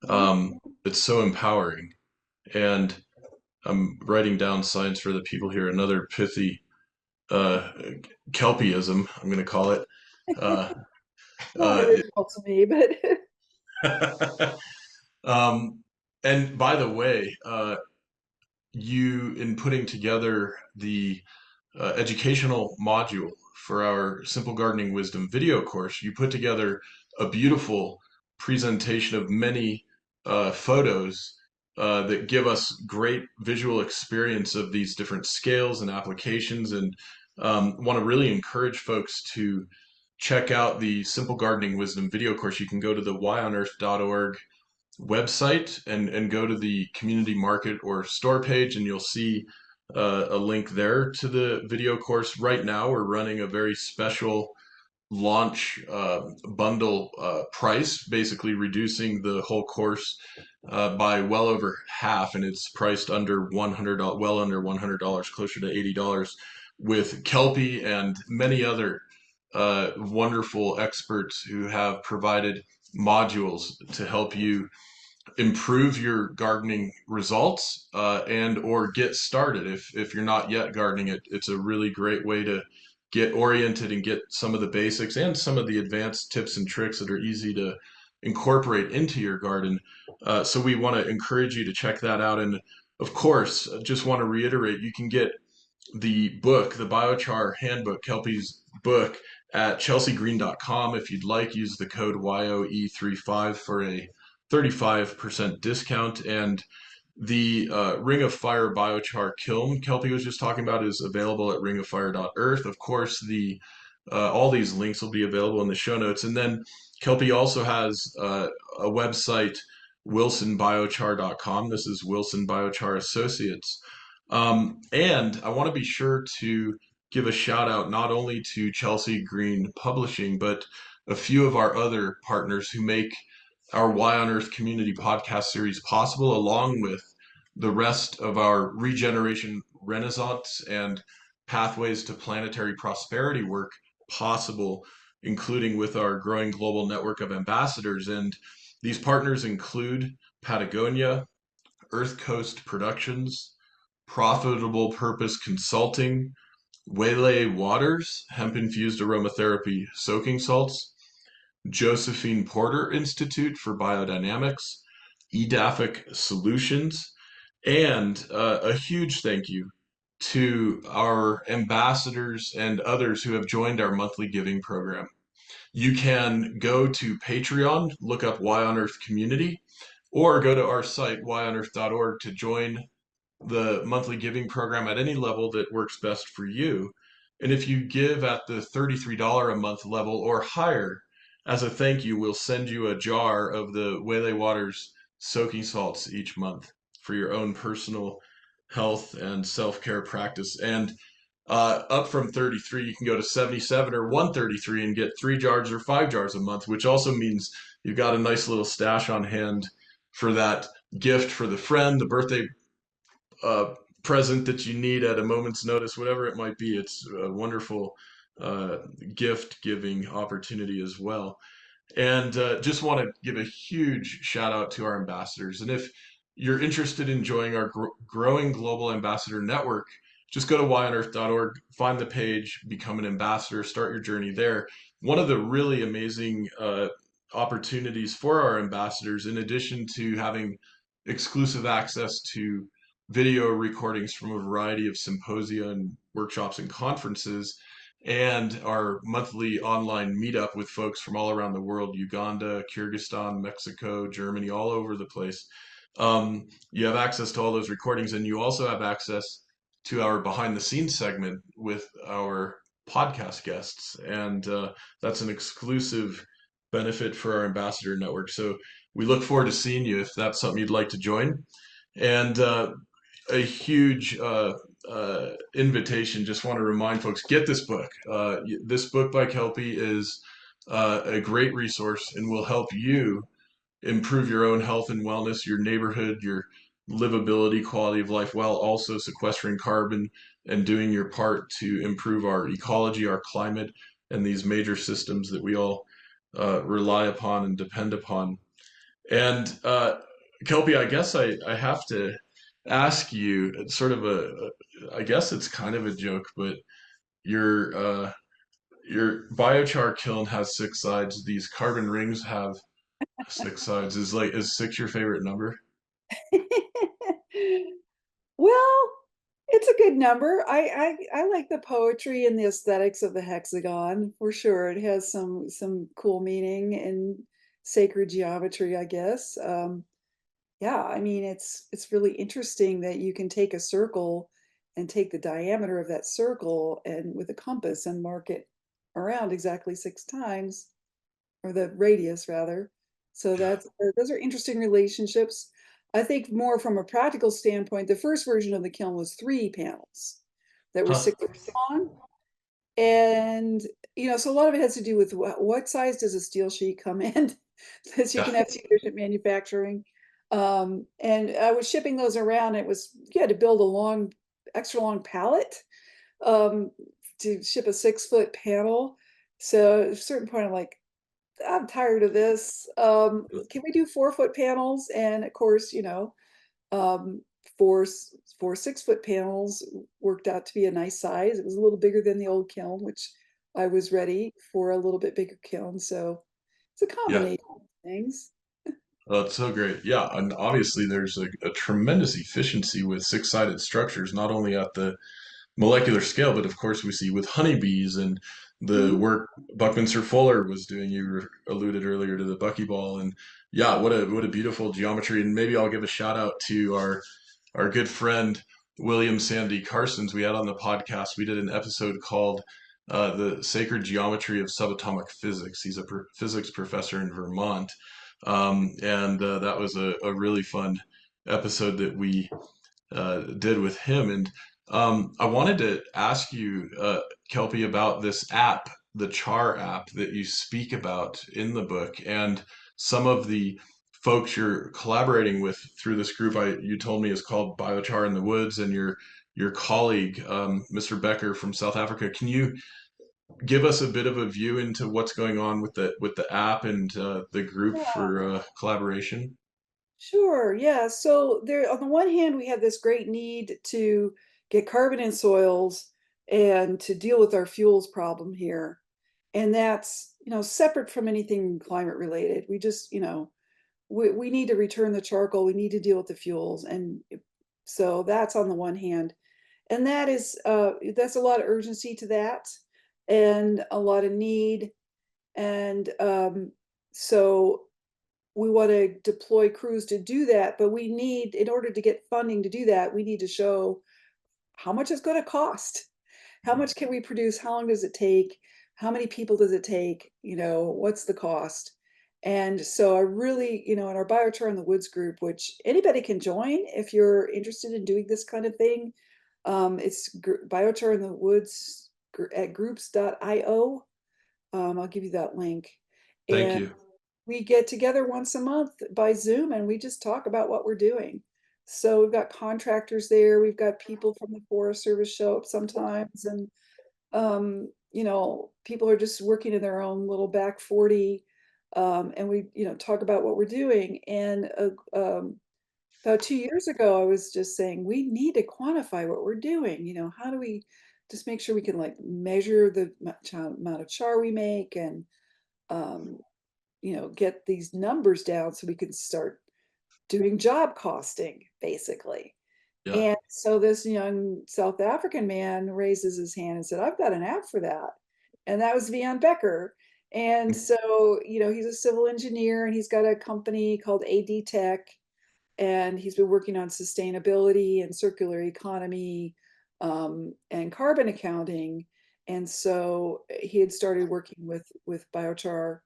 Mhm. It's so empowering. And I'm writing down science for the people here, another pithy uh, Kelpieism, I'm going to call it. Uh, Not uh, original to me, but um, and by the way, you, in putting together the educational module for our Simple Gardening Wisdom video course, you put together a beautiful presentation of many photos that give us great visual experience of these different scales and applications, and want to really encourage folks to check out the Simple Gardening Wisdom video course. You can go to the whyonearth.org website and go to the community market or store page, and you'll see a link there to the video course. Right now, we're running a very special launch bundle price, basically reducing the whole course by well over half, and it's priced under $100, well under $100, closer to $80, with Kelpie and many other wonderful experts who have provided modules to help you improve your gardening results and or get started. If you're not yet gardening, it's a really great way to get oriented and get some of the basics and some of the advanced tips and tricks that are easy to incorporate into your garden. So we want to encourage you to check that out. And of course, just want to reiterate, you can get the book, the Biochar Handbook, Kelpie's book, at chelseagreen.com. If you'd like, use the code YOE35 for a 35% discount. And the Ring of Fire Biochar Kiln Kelpie was just talking about is available at ringoffire.earth. Of course, the all these links will be available in the show notes. And then Kelpie also has a website, wilsonbiochar.com. This is Wilson Biochar Associates. And I want to be sure to give a shout out not only to Chelsea Green Publishing, but a few of our other partners who make our Y on Earth community podcast series possible, along with the rest of our regeneration renaissance and pathways to planetary prosperity work possible, including with our growing global network of ambassadors. And these partners include Patagonia, Earth Coast Productions, Profitable Purpose Consulting, Waylay Waters, hemp infused aromatherapy soaking salts, Josephine Porter Institute for Biodynamics, EDAFIC Solutions, and a huge thank you to our ambassadors and others who have joined our monthly giving program. You can go to Patreon, look up Y on Earth Community, or go to our site, whyonearth.org, to join the monthly giving program at any level that works best for you. And if you give at the $33 a month level or higher, as a thank you, we'll send you a jar of the Waylay Waters soaking salts each month for your own personal health and self-care practice. And up from 33, you can go to 77 or 133 and get 3 jars or 5 jars a month, which also means you've got a nice little stash on hand for that gift for the friend, the birthday uh, present that you need at a moment's notice, whatever it might be. It's a wonderful uh, gift giving opportunity as well. And just want to give a huge shout out to our ambassadors. And if you're interested in joining our growing global ambassador network, just go to whyonearth.org, find the page, become an ambassador, start your journey there. One of the really amazing opportunities for our ambassadors, in addition to having exclusive access to video recordings from a variety of symposia and workshops and conferences, and our monthly online meetup with folks from all around the world, Uganda, Kyrgyzstan, Mexico, Germany, all over the place. You have access to all those recordings, and you also have access to our behind the scenes segment with our podcast guests. And that's an exclusive benefit for our ambassador network. So we look forward to seeing you if that's something you'd like to join. And a huge invitation. Just want to remind folks, get this book. This book by Kelpie is a great resource and will help you improve your own health and wellness, your neighborhood, your livability, quality of life, while also sequestering carbon and doing your part to improve our ecology, our climate, and these major systems that we all rely upon and depend upon. And Kelpie, I guess I have to ask you sort of I guess it's kind of a joke, but your your biochar kiln has 6 sides. These carbon rings have 6 sides. Is six your favorite number? Well, it's a good number. I like the poetry and the aesthetics of the hexagon for sure. It has some cool meaning and sacred geometry, I guess. Yeah, I mean it's really interesting that you can take a circle and take the diameter of that circle and with a compass and mark it around exactly 6 times, or the radius rather. So Yeah. that's those are interesting relationships. I think more from a practical standpoint, the first version of the kiln was 3 panels that were Huh. 6 feet long. And so a lot of it has to do with what size does a steel sheet come in that you Yeah. can have efficient manufacturing. And I was shipping those around. You had to build a extra long pallet um, to ship a 6 foot panel. So at a certain point, I'm like, I'm tired of this. Can we do 4 foot panels? And of course, um, four 6 foot panels worked out to be a nice size. It was a little bigger than the old kiln, which I was ready for a little bit bigger kiln. So it's a Yeah. combination of things. Oh, it's so great. Yeah, and obviously there's a tremendous efficiency with six-sided structures, not only at the molecular scale, but of course we see with honeybees and the Mhm. work Buckminster Fuller was doing. You alluded earlier to the buckyball, and yeah, what a beautiful geometry. And maybe I'll give a shout out to our good friend William Sandy Carsons. We had on the podcast. We did an episode called "The Sacred Geometry of Subatomic Physics." He's a physics professor in Vermont, and that was a really fun episode that we did with him. And I wanted to ask you, Kelpie, about this app, the Char app that you speak about in the book, and some of the folks you're collaborating with through this group. You told me is called Biochar in the Woods, and your colleague, Mr. Becker from South Africa. Can you give us a bit of a view into what's going on with the app and the group Yeah, for collaboration? sure. Yeah. So there, on the one hand, we have this great need to get carbon in soils and to deal with our fuels problem here. And that's, separate from anything climate related. We just, we need to return the charcoal. We need to deal with the fuels. And so that's on the one hand. And that's a lot of urgency to that and a lot of need. And so we want to deploy crews to do that, but in order to get funding to do that, we need to show how much it's going to cost. How much can we produce? How long does it take? How many people does it take? What's the cost? And so I really, in our Biochar in the Woods group, which anybody can join if you're interested in doing this kind of thing. It's Biochar in the Woods at groups.io. I'll give you that link. Thank And you. we get together once a month by Zoom and we just talk about what we're doing. So we've got contractors there, we've got people from the Forest Service show up sometimes, and people are just working in their own little back 40. And we, talk about what we're doing. And about 2 years ago, I was just saying we need to quantify what we're doing. How do we just make sure we can like measure the amount of char we make, and um, get these numbers down so we can start doing job costing, basically. Yeah. And so this young South African man raises his hand and said, I've got an app for that. And that was Vian Becker. And so, he's a civil engineer and he's got a company called AD Tech. And he's been working on sustainability and circular economy, and carbon accounting. And so he had started working with Biochar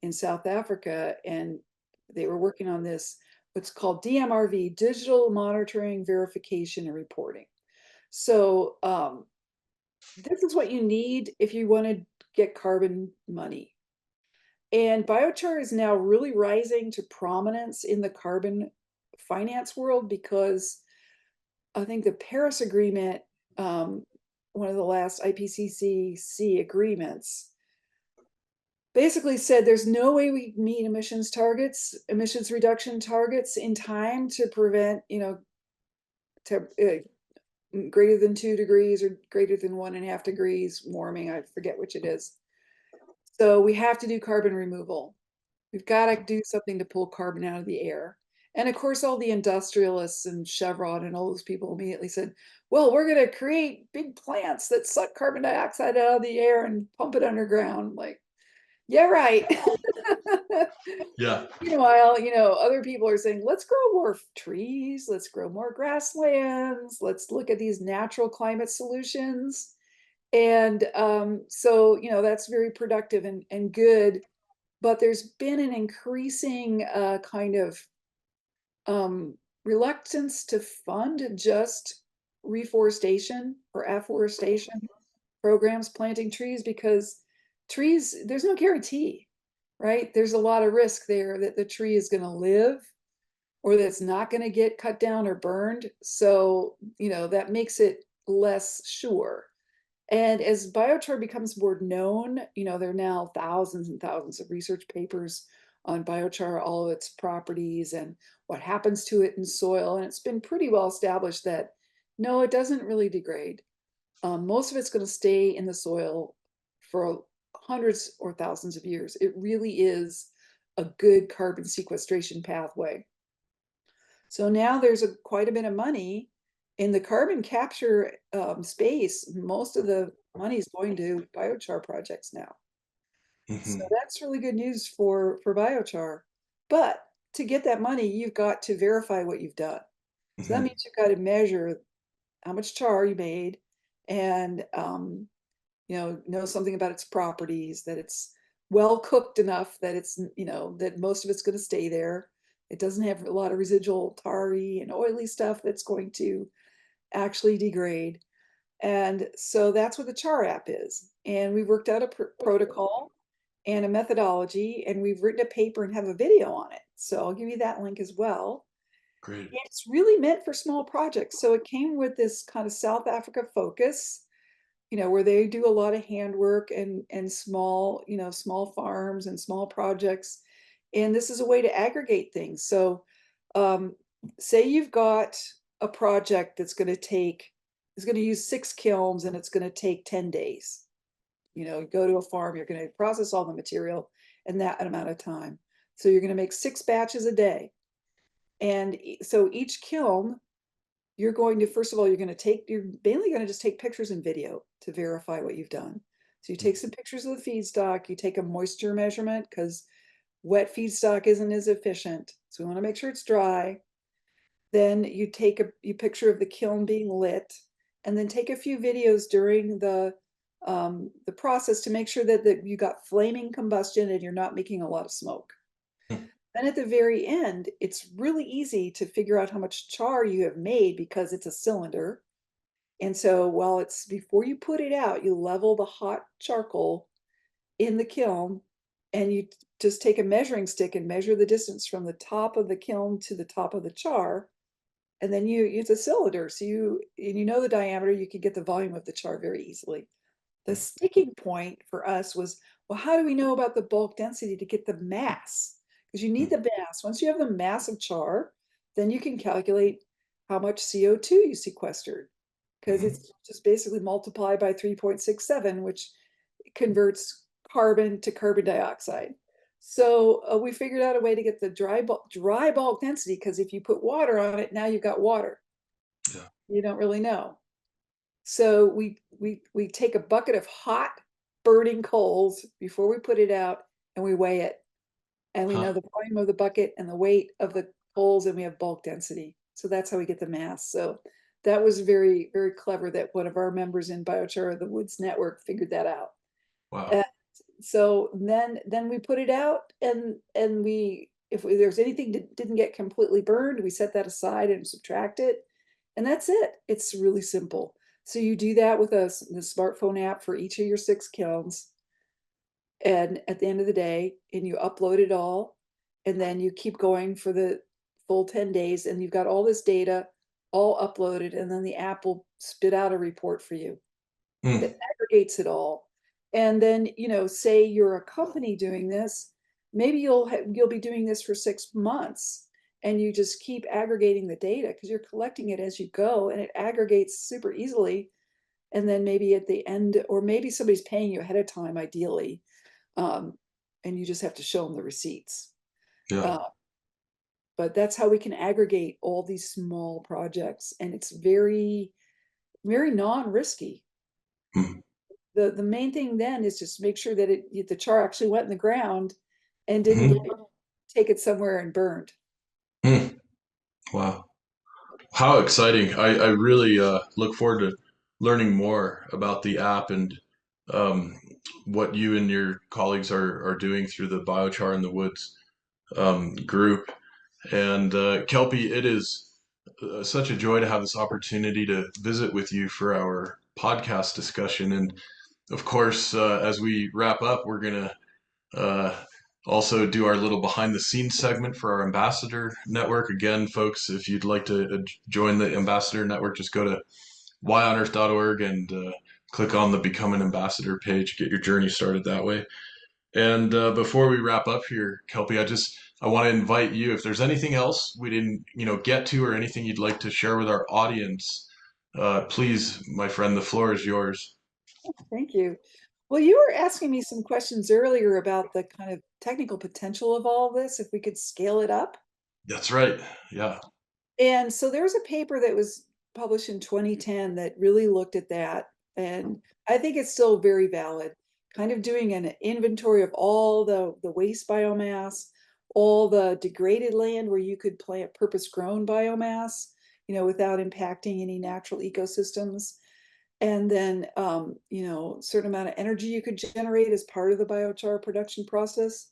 in South Africa, and they were working on this, what's called DMRV, Digital Monitoring, Verification, and Reporting. So this is what you need if you want to get carbon money. And biochar is now really rising to prominence in the carbon finance world because I think the Paris Agreement, one of the last IPCC agreements, basically said there's no way we meet emissions reduction targets in time to prevent, greater than 2 degrees or greater than 1.5 degrees warming. I forget which it is. So we have to do carbon removal. We've got to do something to pull carbon out of the air. And of course, all the industrialists and Chevron and all those people immediately said, well, we're going to create big plants that suck carbon dioxide out of the air and pump it underground. Like, yeah, right. Yeah. Meanwhile, other people are saying, let's grow more trees, let's grow more grasslands, let's look at these natural climate solutions. And so, that's very productive and good. But there's been an increasing kind of reluctance to fund just reforestation or afforestation programs, planting trees, because trees, there's no guarantee, right? There's a lot of risk there that the tree is going to live or that it's not going to get cut down or burned. So, that makes it less sure. And as biochar becomes more known, there are now thousands and thousands of research papers on biochar, all of its properties and what happens to it in soil. And it's been pretty well established that no, it doesn't really degrade. Most of it's going to stay in the soil for hundreds or thousands of years. It really is a good carbon sequestration pathway. So now there's quite a bit of money in the carbon capture space. Most of the money is going to biochar projects now. So Hmm. that's really good news for biochar. But to get that money, you've got to verify what you've done. So that Hmm. means you've got to measure how much char you made, and know something about its properties, that it's well cooked enough that it's, that most of it's going to stay there. It doesn't have a lot of residual tarry and oily stuff that's going to actually degrade. And so that's what the char app is. And we've worked out a protocol and a methodology, and we've written a paper and have a video on it. So I'll give you that link as well. Great. It's really meant for small projects. So it came with this kind of South Africa focus, where they do a lot of handwork and small, small farms and small projects. And this is a way to aggregate things. So say you've got a project that's going to is going to use 6 kilns and it's going to take 10 days. You go to a farm, you're going to process all the material in that amount of time. So you're going to make 6 batches a day. And so each kiln, you're going to, first of all, you're mainly going to just take pictures and video to verify what you've done. So you take some pictures of the feedstock, you take a moisture measurement because wet feedstock isn't as efficient. So we want to make sure it's dry. Then you take a picture of the kiln being lit, and then take a few videos during the process to make sure that you got flaming combustion and you're not making a lot of smoke. Then at the very end, it's really easy to figure out how much char you have made because it's a cylinder. And so while it's before you put it out, you level the hot charcoal in the kiln and you just take a measuring stick and measure the distance from the top of the kiln to the top of the char. And then you use a cylinder. So you know the diameter, you can get the volume of the char very easily. The sticking point for us was, well, how do we know about the bulk density to get the mass? Because you need the mass. Once you have the mass of char, then you can calculate how much CO2 you sequestered. Because Mhm. it's just basically multiplied by 3.67, which converts carbon to carbon dioxide. So we figured out a way to get the dry bulk density, because if you put water on it, now you've got water. Yeah. You don't really know. So we take a bucket of hot burning coals before we put it out and we weigh it. And we know Huh. the volume of the bucket and the weight of the coals, and we have bulk density. So that's how we get the mass. So that was very, very clever that one of our members in Biochar, the Woods Network, figured that out. Wow. And so then we put it out, and we, if there's anything that didn't get completely burned, we set that aside and subtract it, and that's it. It's really simple. So you do that with the smartphone app for each of your 6 kilns, and at the end of the day, and you upload it all, and then you keep going for the full 10 days, and you've got all this data all uploaded, and then the app will spit out a report for you Mm. that aggregates it all. And then, say you're a company doing this, maybe you'll be doing this for 6 months, and you just keep aggregating the data because you're collecting it as you go, and it aggregates super easily. And then maybe at the end, or maybe somebody's paying you ahead of time, ideally, um, and you just have to show them the receipts. Yeah. Uh, but that's how we can aggregate all these small projects, and it's very, very non-risky. Mm. The main thing then is just make sure that the char actually went in the ground and didn't get Mhm. take it somewhere and burned. Mm. Wow. How exciting. I really look forward to learning more about the app and um, what you and your colleagues are doing through the Biochar in the Woods group. And Kelpie, it is such a joy to have this opportunity to visit with you for our podcast discussion. And of course, as we wrap up, we're going to uh, also do our little behind the scenes segment for our ambassador network. Again, folks, if you'd like to join the ambassador network, just go to whyonearth.org and click on the become an ambassador page, get your journey started that way. And before we wrap up here, Kelpie, I want to invite you, if there's anything else we didn't get to, or anything you'd like to share with our audience, please, my friend, the floor is yours. Thank you. Well, you were asking me some questions earlier about the kind of technical potential of all of this, if we could scale it up. That's right. Yeah. And so there was a paper that was published in 2010 that really looked at that. And I think it's still very valid, kind of doing an inventory of all the waste biomass, all the degraded land where you could plant purpose grown biomass, without impacting any natural ecosystems. And then, certain amount of energy you could generate as part of the biochar production process.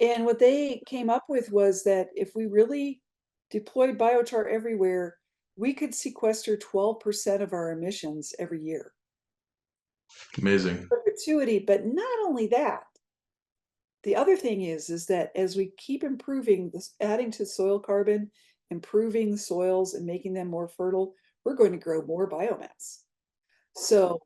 And what they came up with was that if we really deployed biochar everywhere, we could sequester 12% of our emissions every year. Amazing. Perpetuity, but not only that, the other thing is that as we keep improving this, adding to soil carbon, improving soils and making them more fertile, we're going to grow more biomass. So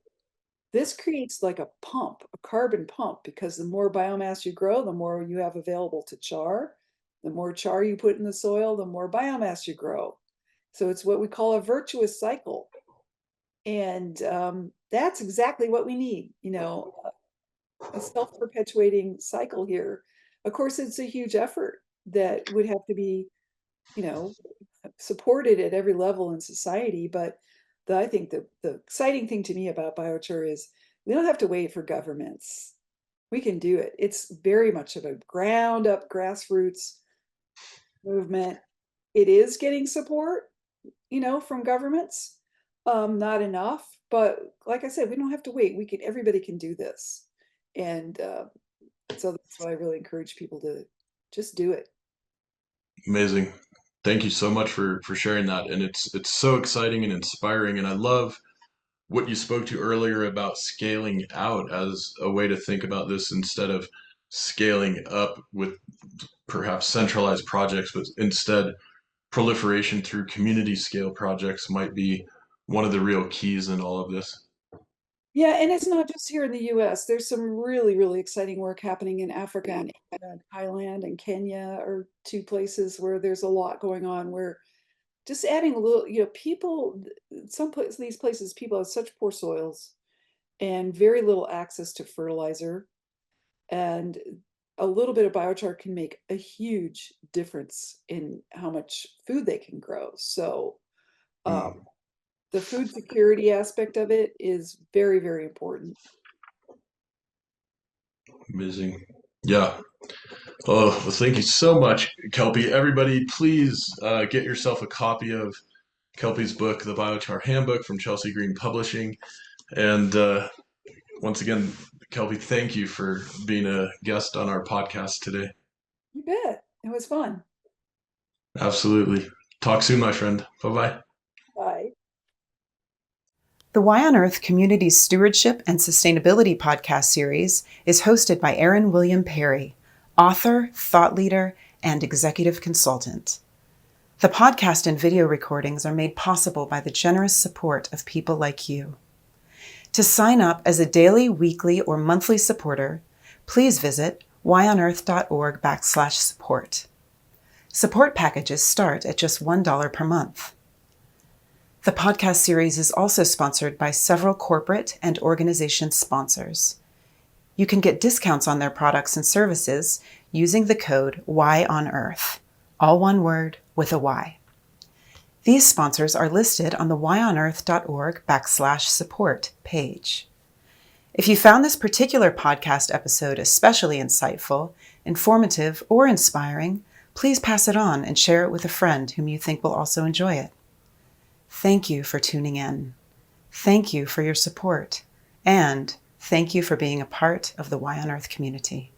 this creates like a pump, a carbon pump, because the more biomass you grow, the more you have available to char. The more char you put in the soil, the more biomass you grow. So it's what we call a virtuous cycle. And that's exactly what we need, a self-perpetuating cycle here. Of course, it's a huge effort that would have to be, you know, supported at every level in society. But I think the exciting thing to me about biochar is we don't have to wait for governments. We can do it. It's very much of a ground up grassroots movement. It is getting support, from governments. Not enough, but like I said, we don't have to wait. Everybody can do this. And so that's what I really encourage people to just do it. Amazing. Thank you so much for sharing that. And it's so exciting and inspiring. And I love what you spoke to earlier about scaling out as a way to think about this instead of scaling up with perhaps centralized projects, but instead proliferation through community scale projects might be one of the real keys in all of this. Yeah, and it's not just here in the US. There's some really, really exciting work happening in Africa and Thailand and Kenya are two places where there's a lot going on where just adding a little, people, these places, people have such poor soils and very little access to fertilizer. And a little bit of biochar can make a huge difference in how much food they can grow. So Mm, um, the food security aspect of it is very, very important. amazing. Yeah. Oh, well, thank you so much, Kelpie. Everybody, please get yourself a copy of Kelpie's book, The Biochar Handbook from Chelsea Green Publishing. And once again, Kelpie, thank you for being a guest on our podcast today. You bet. It was fun. Absolutely. Talk soon, my friend. Bye bye. Bye. The Y on Earth Community Stewardship and Sustainability podcast series is hosted by Aaron William Perry, author, thought leader, and executive consultant. The podcast and video recordings are made possible by the generous support of people like you. To sign up as a daily, weekly, or monthly supporter, please visit yonearth.org/support. Support packages start at just $1 per month. The podcast series is also sponsored by several corporate and organization sponsors. You can get discounts on their products and services using the code YONEARTH, all one word with a Y. These sponsors are listed on the yonearth.org/support page. If you found this particular podcast episode especially insightful, informative, or inspiring, please pass it on and share it with a friend whom you think will also enjoy it. Thank you for tuning in. Thank you for your support. And thank you for being a part of the Y on Earth community.